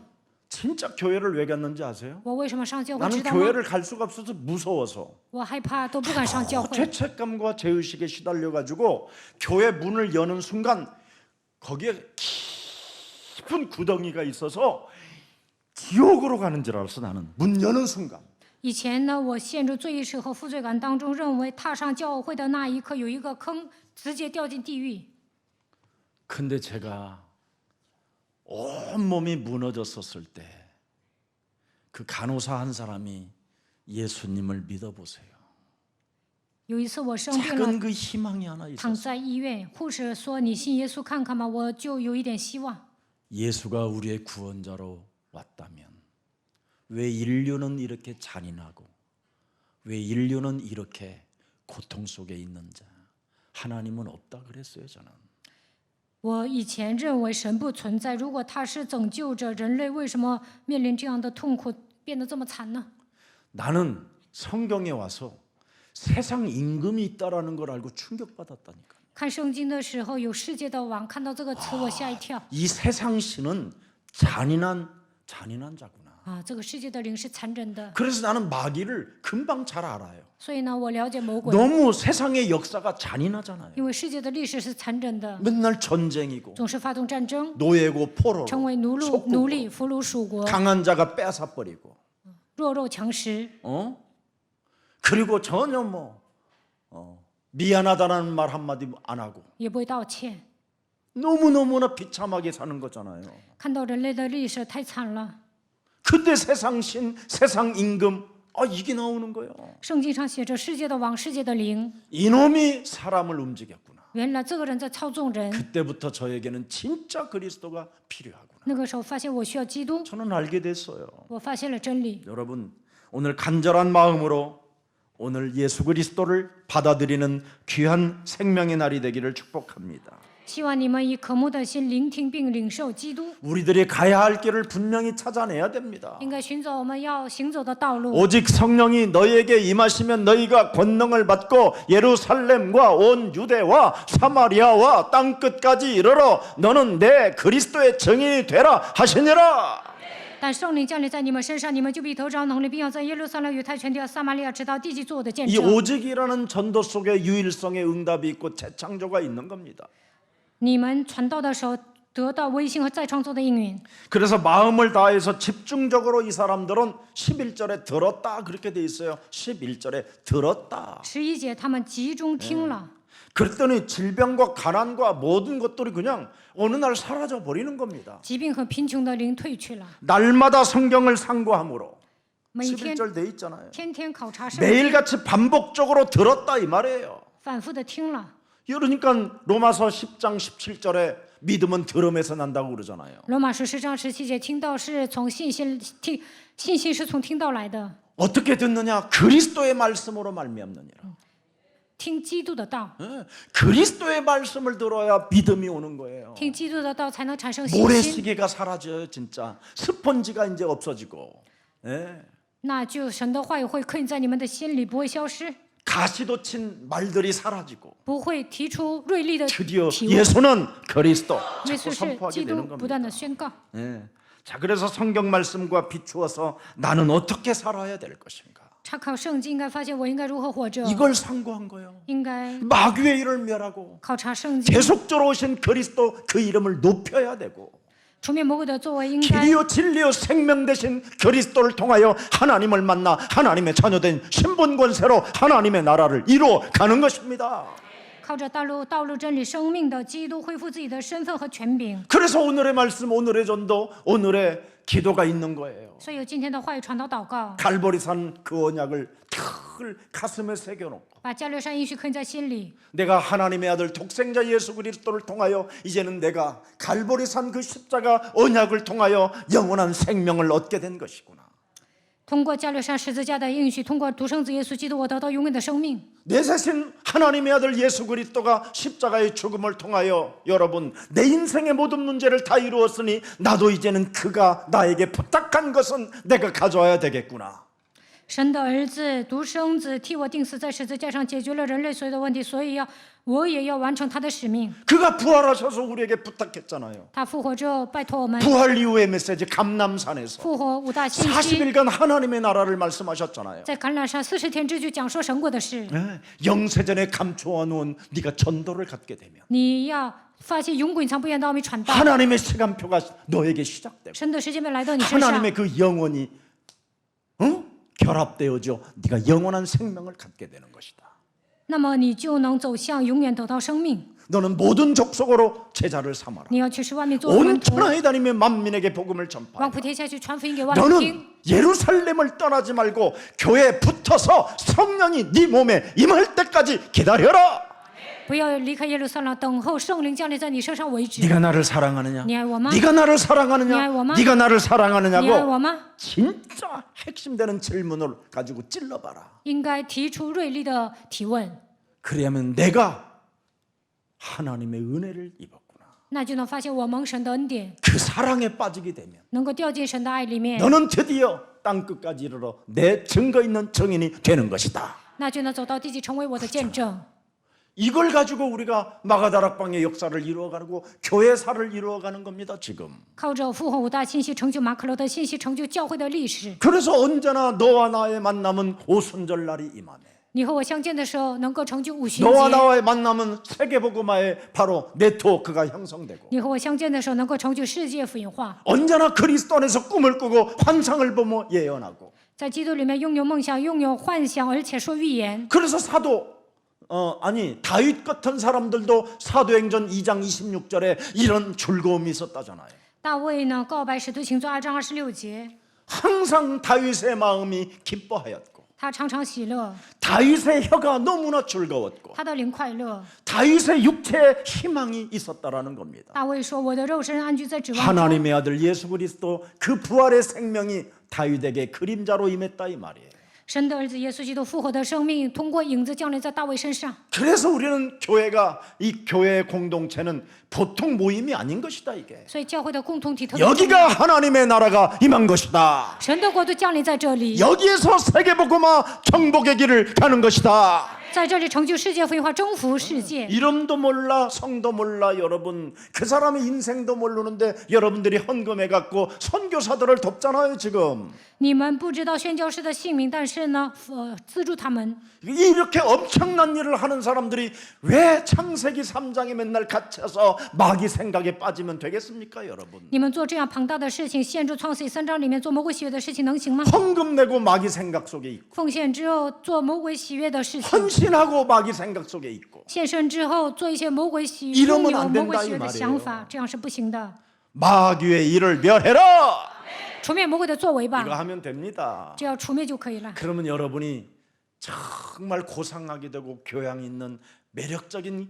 진짜 교회를 왜 갔는지 아세요? 我为什么上教会 나는 知道吗？ 교회를 갈 수가 없어서 무서워서 我害怕，都不敢上教会。 죄책감과 죄의식에 시달려 가지고 교회 문을 여는 순간 거기에 깊은 구덩이가 있어서 지옥으로 가는 줄 알았어. 나는 문 여는 순간. 以前呢，我陷入罪意识和负罪感当中，认为踏上教会的那一刻有一个坑，直接掉进地狱。 근데 제가 온몸이 무너졌었을 때 그 간호사 한 사람이 예수님을 믿어보세요. 有一次我生病了， 작은 그 희망이 하나 躺 있었어요. 在医院，护士说：“你信耶稣看看吧。”我就有一点希望。 예수가 우리의 구원자로 왔다면 왜 인류는 이렇게 잔인하고 왜 인류는 이렇게 고통 속에 있는지 하나님은 없다 그랬어요. 저는 我以前认为神不存在，如果他是拯救者，人类为什么面临这样的痛苦，变得这么惨呢？ 나는 성경에 와서 세상 임금이 있다라는 걸 알고 충격받았다니까. 看圣经的时候，有世界的王，看到这个词我吓一跳。 이 세상 신은 잔인한 자구나. 啊，这个世界的灵是残忍的， 그래서 나는 마귀를 금방 잘 알아요. 所以呢，我了解魔鬼， 너무 세상의 역사가 잔인하잖아요. 因为世界的历史是残忍的， 맨날 전쟁이고 总是发动战争， 노예고 포로로 成为奴속국으로 隶、俘虏属国， 강한 자가 뺏어 버리고 弱肉强食， 그리고 전혀 미안하다는 말 한마디 안 하고 也不会道歉。 너무너무나 비참하게 사는 거잖아요. 看到人类的历史太惨了。 근데 세상 신, 세상 임금 이게 나오는 거예요. 圣经上写着世界的王、世界的灵， 이놈이 사람을 움직였구나. 原来这个人在操纵人。 그때부터 저에게는 진짜 그리스도가 필요하구나. 那个时候发现我需要基督， 저는 알게 됐어요. 我发现了真理。 여러분 오늘 간절한 마음으로 오늘 예수 그리스도를 받아들이는 귀한 생명의 날이 되기를 축복합니다. 希望你们以渴慕的心聆听并领受基督， 우리들이 가야 할 길을 분명히 찾아내야 됩니다. 应该寻走我们要行走的道路。 오직 성령이 너희에게 임하시면 너희가 권능을 받고 예루살렘과 온 유대와 사마리아와 땅 끝까지 이르러 너는 내 그리스도의 증인이 되라 하시니라. 但圣灵降临在你们身上，你们就必得着能力，并要在耶路撒冷、犹太全地和撒玛利亚直到地极做我的见 이 证。 오직이라는 전도 속에 유일성의 응답이 있고 재창조가 있는 겁니다. 你们传道的时候得到微信和再创作的应允。 그래서 마음을 다해서 집중적으로 이 사람들은 11절에 들었다 그렇게 돼 있어요. 11절에 들었다. 11节，他们集中听了， 그랬더니 질병과 가난과 모든 것들이 그냥 어느 날 사라져 버리는 겁니다. 疾病和贫穷的灵退去了。 날마다 성경을 상고함으로 每天 11절 돼 있잖아요. 天天考察圣经， 매일같이 반복적으로 들었다 이 말이에요. 反复的听了。 그러니까 로마서 10장 17절에 믿음은 들음에서 난다고 그러잖아요. 罗马书10章17节，听到是从信心听，信心是从听到来的， 어떻게 듣느냐? 그리스도의 말씀으로 말미암느니라. 听基督的道， 그리스도의 말씀을 들어야 믿음이 오는 거예요. 听基督的道才能产生信心。 모래시계가 사라져요, 진짜. 스펀지가 이제 없어지고. 예. 那就神的话语会刻印在你们的心里，不会消失， 가시도 친 말들이 사라지고 不会提出锐利的 드디어 体悟。 예수는 그리스도 耶 자꾸 稣是 선포하게 基督， 되는 不断 겁니다. 的宣告。 예. 자, 그래서 성경 말씀과 비추어서 나는 어떻게 살아야 될 것인가? 查考圣经，应该发现我应该如何活着， 이걸 상고한 거예요. 应该 마귀의 일을 멸하고 考察圣经， 계속적으로 오신 그리스도 그 이름을 높여야 되고 除灭魔鬼的作为，应该 길이요 진리요 생명 되신 그리스도를 통하여 하나님을 만나 하나님의 자녀된 신분 권세로 하나님의 나라를 이루어 가는 것입니다. 靠着道路真理生命的基督恢复自己的身份和权柄。 그래서 오늘의 말씀, 오늘의 전도, 오늘의 기도가 있는 거예요. 所以有今天的话语传导祷告， 갈보리산 그 언약을 늘 가슴에 새겨놓고 把加略山应许刻印在心里。 내가 하나님의 아들 독생자 예수 그리스도를 통하여 이제는 내가 갈보리산 그 십자가 언약을 통하여 영원한 생명을 얻게 된 것이구나. 通过加略山十字架的应许，通过独生子耶稣基督，我得到永远的生命。 내 자신 하나님의 아들 예수 그리스도가 십자가의 죽음을 통하여 여러분 내 인생의 모든 문제를 다 이루었으니 나도 이제는 그가 나에게 부탁한 것은 내가 가져와야 되겠구나. 神的儿子独生子替我钉死在十字架上，解决了人类所有的问题，所以我也要完成他的使命。 그가 부활하셔서 우리에게 부탁했잖아요. 他复活之后，拜托我们 부활 이후의 메시지 감남산에서 复活五大信息， 40일간 하나님의 나라를 말씀하셨잖아요. 在橄榄山40天之久讲说神国的事。 영세전에 감추어 놓은 네가 전도를 갖게 되면 你要发现永古隐藏不言的奥秘传道， 하나님의 시간표가 너에게 시작되고 神的时间表来到你身上， 하나님의 그 영혼이 결합되어져 네가 영원한 생명을 갖게 되는 것이다. 那么你就能走向永远得到生命。 너는 모든 족속으로 제자를 삼아라. 你要去使万民做我门 온 徒， 천하에 다니며 만민에게 복음을 往 전파하라. 普天下去传福音给万民听。 너는 예루살렘을 떠나지 말고 교회에 붙어서 성령이 네 몸에 임할 때까지 기다려라. 不要离开耶路撒冷，等候圣灵降临在你身上为止。 네가 나를 사랑하느냐? 你爱我吗？ 네가 나를 사랑하느냐? 니爱我吗? 네가 나를 你爱 사랑하느냐고 我吗？ 진짜 핵심되는 질문을 가지고 찔러봐라. 应该提出锐利的提问， 그래야면 내가 하나님의 은혜를 입었구나. 那就能发现我蒙神的恩典， 그 사랑에 빠지게 되면 能够掉进神的爱里面， 너는 드디어 땅 끝까지 이르러 내 증거 있는 증인이 되는 것이다. 那就能走到地极，成为我的见证。 이걸 가지고 우리가 마가다락방의 역사를 이루어가고 교회사를 이루어가는 겁니다. 지금. 靠着复活五大信息成就马可楼的信息，成就教会的历史。 그래서 언제나 너와 나의 만남은 오순절 날이 임하네. 你和我相见的时候，能够成就五旬 너와 节； 나와의 만남은 세계복음화의 바로 네트워크가 형성되고 你和我相见的时候，能够成就世界福音化。 언제나 그리스도 안에서 꿈을 꾸고 환상을 보며 예언하고 在基督里面拥有梦想，拥有幻想，而且说预言。 그래서 다윗 같은 사람들도 사도행전 2장 26절에 이런 즐거움이 있었다잖아요. 大卫呢，告白使徒行传2章26节， 항상 다윗의 마음이 기뻐하였고 他常常喜乐， 다윗의 혀가 너무나 즐거웠고 他的灵快乐。 다윗의 육체에 희망이 있었다라는 겁니다. 大卫说：“我的肉身安居在指望中。 하나님의 아들 예수 그리스도 그 부활의 생명이 다윗에게 그림자로 임했다 이 말이에요. 神的儿子耶稣基督复活的生命，通过影子降临在大卫身上。 그래서 우리는 이 교회의 공동체는 보통 모임이 아닌 것이다 이게. 所以教会的共同体特别重要。 여기가 하나님의 나라가 임한 것이다. 神的国度降临在这里， 여기에서 세계복음화 정복의 길을 가는 것이다. 在这里成就世界福音化，征服世界。 이름도 몰라 성도 몰라 여러분 그 사람의 인생도 모르는데 여러분들이 헌금해 갖고 선교사들을 돕잖아요 지금. 你们不知道宣教士的姓名，但是呢，资助他们。 이렇게 엄청난 일을 하는 사람들이 왜 창세기 3장에 맨날 갇혀서 마귀 생각에 빠지면 되겠습니까 여러분? 你们做这样庞大的事情，陷入创世记3章里面做魔鬼喜悦的事情，能行吗？ 헌금 내고 마귀 생각 속에 있고 奉献之后做魔鬼喜悦的事情， 헌신하고 마귀 생각 속에 있고 献身之后做一些魔鬼喜 이러면 拥有 안 魔 된다 鬼喜悦的 이 想 말이에요 法，这样是不行的。 마귀의 일을 멸해라. 除灭魔鬼的作为 이거 吧， 하면 됩니다. 只要除灭就可以了。 그러면 여러분이 정말 고상하게 되고 교양 있는 매력적인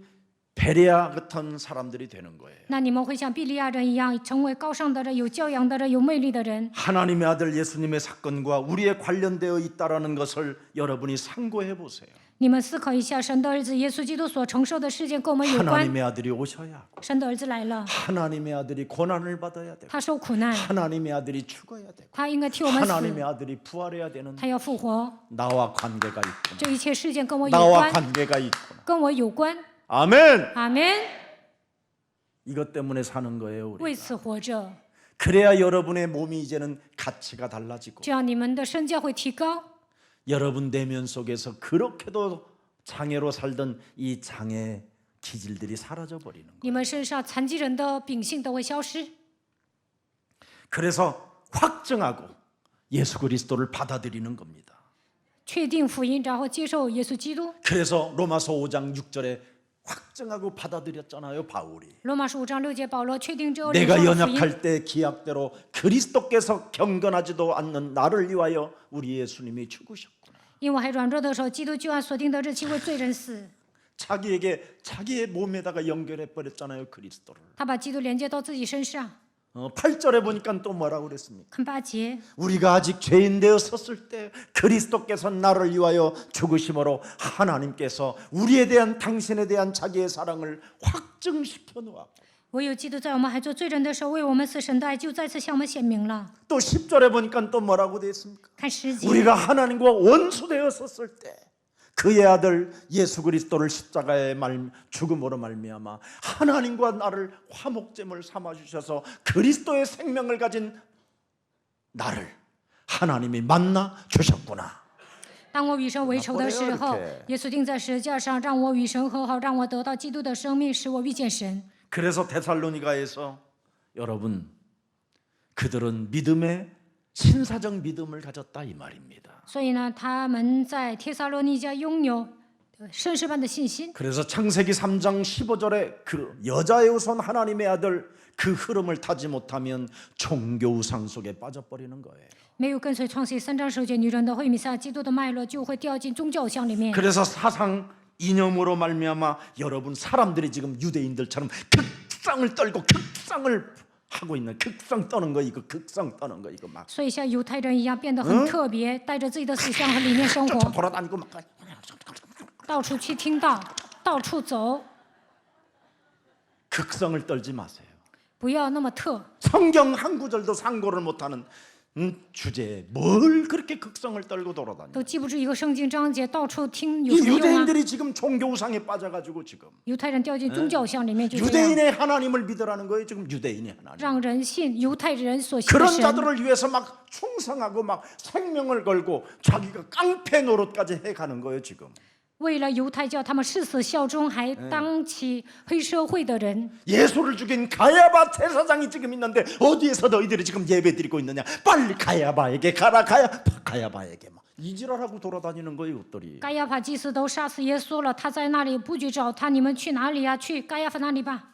베레아 같은 사람들이 되는 거예요. 那你们会像比利亚人一样，成为高尚的人、有教养的人、有魅力的人。 하나님의 아들 예수님의 사건과 우리에 관련되어 있다라는 것을 여러분이 상고해 보세요. 你们思考一下，神的儿子耶稣基督所承受的事件跟我们有关。 하나님의 아들이 오셔야 하고 神的儿子来了， 하나님의 아들이 고난을 받아야 되고 他受苦难， 하나님의 아들이 죽어야 되고 他应该替我们死， 하나님의 아들이 부활해야 되는 他要复活。 나와 관계가 있구나. 这一切事件跟我有 나와 关， 관계가 있구나. 跟我有关。 아멘. 阿门。 이것 때문에 사는 거예요, 为 우리. 此活着， 그래야 여러분의 몸이 이제는 가치가 달라지고 这样你们的身价会提高。 여러분 내면 속에서 그렇게도 장애로 살던 이 장애 기질들이 사라져 버리는 거예요. 你们身上残疾人的秉性都会消失。 그래서 확증하고 예수 그리스도를 받아들이는 겁니다. 确定福音，然后接受耶稣基督。 그래서 로마서 5장 6절에 확증하고 받아들였잖아요, 바울이. 罗马书5章6节，保罗确定之后领受 내가 了福音。 연약할 때 기약대로 그리스도께서 경건하지도 않는 나를 위하여 우리 예수님이 죽으셨구나. 因我还软弱的时候，基督就按所定的日期为罪人死。 자기의 몸에다가 연결해 버렸잖아요, 그리스도를. 他把基督连接到自己身上。 8절에 보니까 또 뭐라고 그랬습니까? 看8节， 우리가 아직 죄인 되었었을 때 그리스도께서 나를 위하여 죽으심으로 하나님께서 우리에 대한 당신에 대한 자기의 사랑을 확증시켜 놓았고 唯有基督在我们还做罪人的时候，为我们死神的爱就再次向我们显明了。 또 10절에 보니까 또 뭐라고 되어 있습니까? 看10节， 우리가 하나님과 원수 되었었을 때 그의 아들 예수 그리스도를 십자가의 죽음으로 말미암아 하나님과 나를 화목제물 삼아 주셔서 그리스도의 생명을 가진 나를 하나님이 만나 주셨구나. 当我与神为仇的时候 이렇게 ，耶稣钉在十字架上，让我与神和好，让我得到基督的生命，使我遇见神。 그래서 데살로니가에서 여러분 그들은 믿음의 신사적 믿음을 가졌다 이 말입니다. 所以呢，他们在帖撒罗尼迦拥有绅士般的信心。 그래서 창세기 3장 15절에 그 여자의 후손 하나님의 아들 그 흐름을 타지 못하면 종교 우상 속에 빠져버리는 거예요. 没有跟随创世记3章19节女人的会弥撒基督的脉络，就会掉进宗教像里面。 그래서 사상 이념으로 말미암아 여러분 사람들이 지금 유대인들처럼 극성을 떨고 극성을 하고 있는 극성 떠는 거 이거 극성 떠는 거 이거 막 所以像犹太人一样变得很特别，带着自己的思想和理念生活， 돌아다니고 막 到处去听道，到处走， 극성을 떨지 마세요. 不要那么特。 성경 한 구절도 상고를 못하는 주제에 뭘 그렇게 극성을 떨고 돌아다녀? 都记不住一个圣经章节，到处听有 이 什么用啊？ 유대인들이 지금 종교 우상에 빠져가지고 지금 犹太人掉进宗教像里面，就这样 유대인의 하나님을 믿으라는 거예요. 지금 유대인의 하나님. 让人信犹太人所信的 그런 神。 자들을 위해서 막 충성하고 막 생명을 걸고 자기가 깡패 노릇까지 해가는 거예요 지금. 为了犹太教，他们誓死效忠，还当起黑社会的人。 예수를 죽인 가야바 제사장이 지금 있는데 어디에서 너희들이 지금 예배드리고 있느냐? 빨리 가야바에게 가라. 가야바에게 막 이지랄하고 돌아다니는 거예요 이것들이. 该亚法祭司都杀死耶稣了，他在那里不去找他，你们去哪里呀？去该亚法那里吧。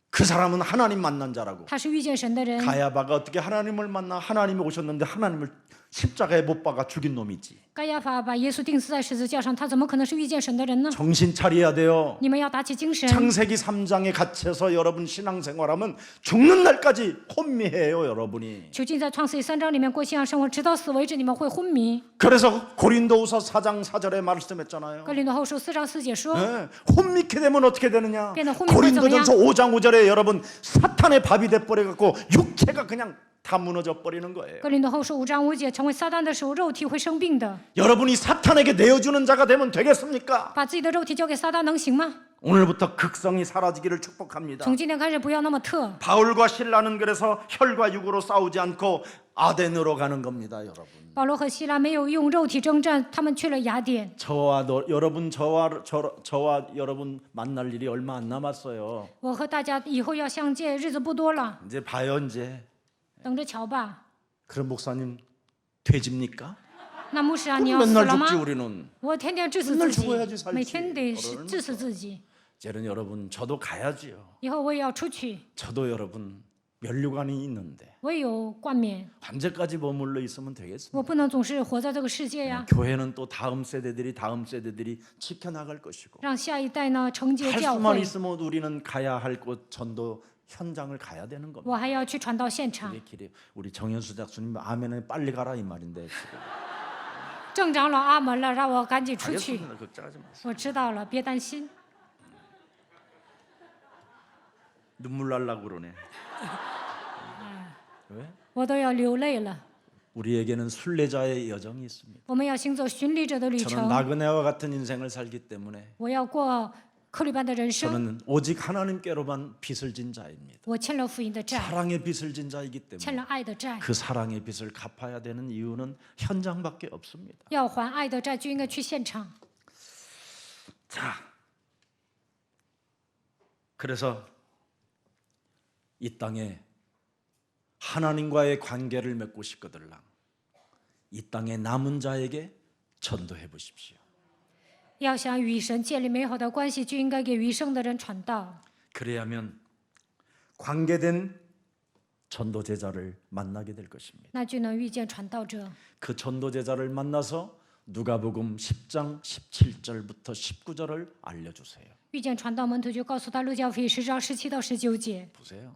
그 사람은 하나님 만난 자라고. 他是遇见神的人。 가야바가 어떻게 하나님을 만나? 하나님이 오셨는데 하나님을 십자가에 못 박아 죽인 놈이지. 该亚法把耶稣钉死在十字架上，他怎么可能是遇见神的人呢？ 정신 차려야 돼요. 你们要打起精神。 창세기 3장에 갇혀서 여러분 신앙생활하면 죽는 날까지 혼미해요 여러분이. 囚禁在创世记3章里面过信仰生活，直到死为止，你们会昏迷。 그래서 고린도후서 4장 4절에 말씀했잖아요. 哥林多后书4章4节说， 네, 혼미케 되면 어떻게 되느냐? 그냥 혼미해서 고린도전서 5장 5절에 여러분 사탄의 밥이 돼버려 갖고 육체가 그냥 다 무너져 버리는 거예요. 哥林多后书5章5节，成为撒旦的时候，肉体会生病的。 여러분이 사탄에게 내어주는 자가 되면 되겠습니까? 把自己的肉体交给撒旦能行吗？ 오늘부터 극성이 사라지기를 축복합니다. 从今天开始，不要那么特。 바울과 신라는 그래서 혈과 육으로 싸우지 않고 아덴으로 가는 겁니다, 여러분. 保罗和希拉没有用肉体征战，他们去了雅典。 여러분 저와 여러분 만날 일이 얼마 안 남았어요. 我和大家以后要相见，日子不多了， 이제 봐요 이제. 等着瞧吧。 그럼 목사님 돼집니까? 那牧师啊，你要死 맨날 了吗？ 죽지 우리는. 我天天治死 맨날 自 죽어야지 己， 살지 每天得 어른은 治死自己。 이제는 여러분 저도 가야지요. 以后我也要出去， 저도 여러분 면류관이 있는데 我也有冠冕， 언제까지 머물러 있으면 되겠습니까? 我不能总是活在这个世界呀。 교회는 또 다음 세대들이 지켜나갈 것이고 让下一代呢承接 할 教 수만 会， 있으면 우리는 가야 할 곳 전도 현장을 가야 되는 겁니다. 我还要去传道现场。 이게 길이 우리 정현수 작수님 아멘에 빨리 가라 이 말인데 지금. 郑长老阿门了，让我赶紧出去。 알겠습니다. 걱정하지 마세요. 我知道了，别担心。 눈물 날라고 그러네. 왜? 我都要流泪了。 우리에게는 순례자의 여정이 있습니다. 我们要行走巡礼者的旅 저는 程。 나그네와 같은 인생을 살기 때문에 我要过克律般的人生。 저는 오직 하나님께로만 빚을 진 자입니다. 我欠了福音的债， 사랑의 빚을 진 자이기 欠 때문에 了爱的债。 그 사랑의 빚을 갚아야 되는 이유는 현장밖에 없습니다. 要还爱的债，就应该去现场。 자, 그래서 이 땅에 하나님과의 관계를 맺고 싶거들랑 이 땅에 남은 자에게 전도해 보십시오. 要想与神建立美好的关系，就应该给余生的人传道。 그래야면 관계된 전도 제자를 만나게 될 것입니다. 那就能遇见传道者。 그 전도 제자를 만나서 누가복음 10장 17절부터 19절을 알려주세요. 遇见传道门徒，就告诉他路加福音10章17到19节。 보세요.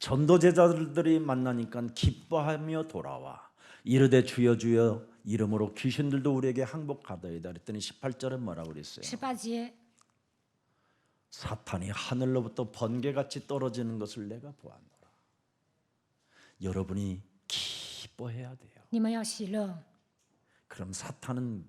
전도 제자들이 만나니까 기뻐하며 돌아와 이르되 주여 주여 이름으로 귀신들도 우리에게 항복하더이다 그랬더니 18절은 뭐라고 그랬어요? 18节， 사탄이 하늘로부터 번개같이 떨어지는 것을 내가 보았노라. 여러분이 기뻐해야 돼요. 你们要喜乐。 그럼 사탄은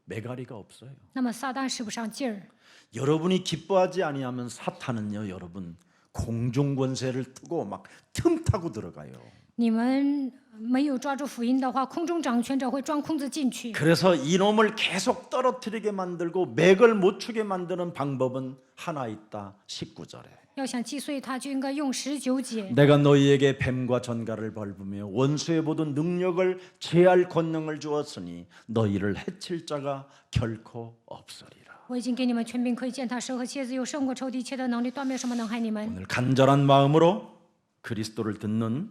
매가리가 없어요. 那么撒旦使不上劲儿。 여러분이 기뻐하지 아니하면 사탄은요, 여러분 공중 권세를 뜨고 막 틈타고 들어가요. 你们没有抓住福音的话，空中掌权者会钻空子进去。 그래서 이놈을 계속 떨어뜨리게 만들고 맥을 못 추게 만드는 방법은 하나 있다. 19절에 要想击碎他，就应该用19节。 내가 너희에게 뱀과 전갈을 밟으며 원수의 모든 능력을 제할 권능을 주었으니 너희를 해칠 자가 결코 없으리라. 我已经给你们权柄，可以践踏蛇和蝎子，有胜过仇敌一切的能力，断没有什么能害你们。 오늘 간절한 마음으로 그리스도를 듣는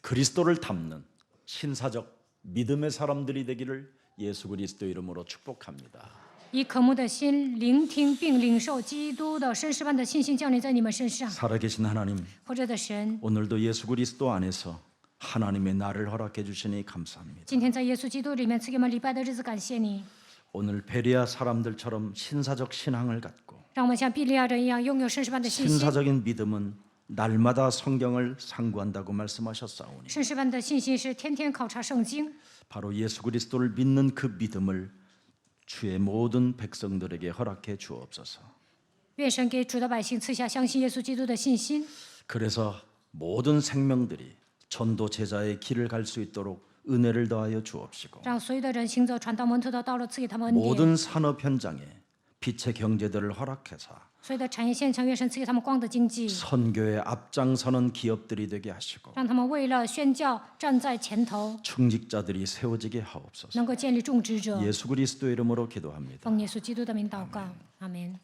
그리스도를 담는 신사적 믿음의 사람들이 되기를 예수 그리스도 이름으로 축복합니다. 以渴慕的心聆听并领受基督的绅士般的信心降临在你们身上。 살아계신 하나님, 活着的神， 오늘도 예수 그리스도 안에서 하나님의 날을 허락해 주시니 감사합니다. 今天在耶稣基督里面赐给我们礼拜的日子，感谢你， 오늘 베레아 사람들처럼 신사적 신앙을 갖고 让我们像比利亚人一样拥有绅士般的信心。 신사적인 믿음은 날마다 성경을 상고한다고 말씀하셨사오니 绅士般的信心是天天考察圣经， 바로 예수 그리스도를 믿는 그 믿음을 주의 모든 백성들에게 허락해 주옵소서. 愿神给主的百姓赐下相信耶稣基督的信心， 그래서 모든 생명들이 전도 제자의 길을 갈 수 있도록 은혜를 더하여 주옵시고 让所有的人行走传道门徒的道路，赐给他们恩典。 모든 산업 현장에 빛의 경제들을 허락해서 所有的产业现场，愿神赐给他们光的经济， 선교에 앞장서는 기업들이 되게 하시고 让他们为了宣教站在前头， 충직자들이 세워지게 하옵소서. 能够建立种植者。 예수 그리스도 이름으로 기도합니다. 奉耶稣基督的名祷告，阿门。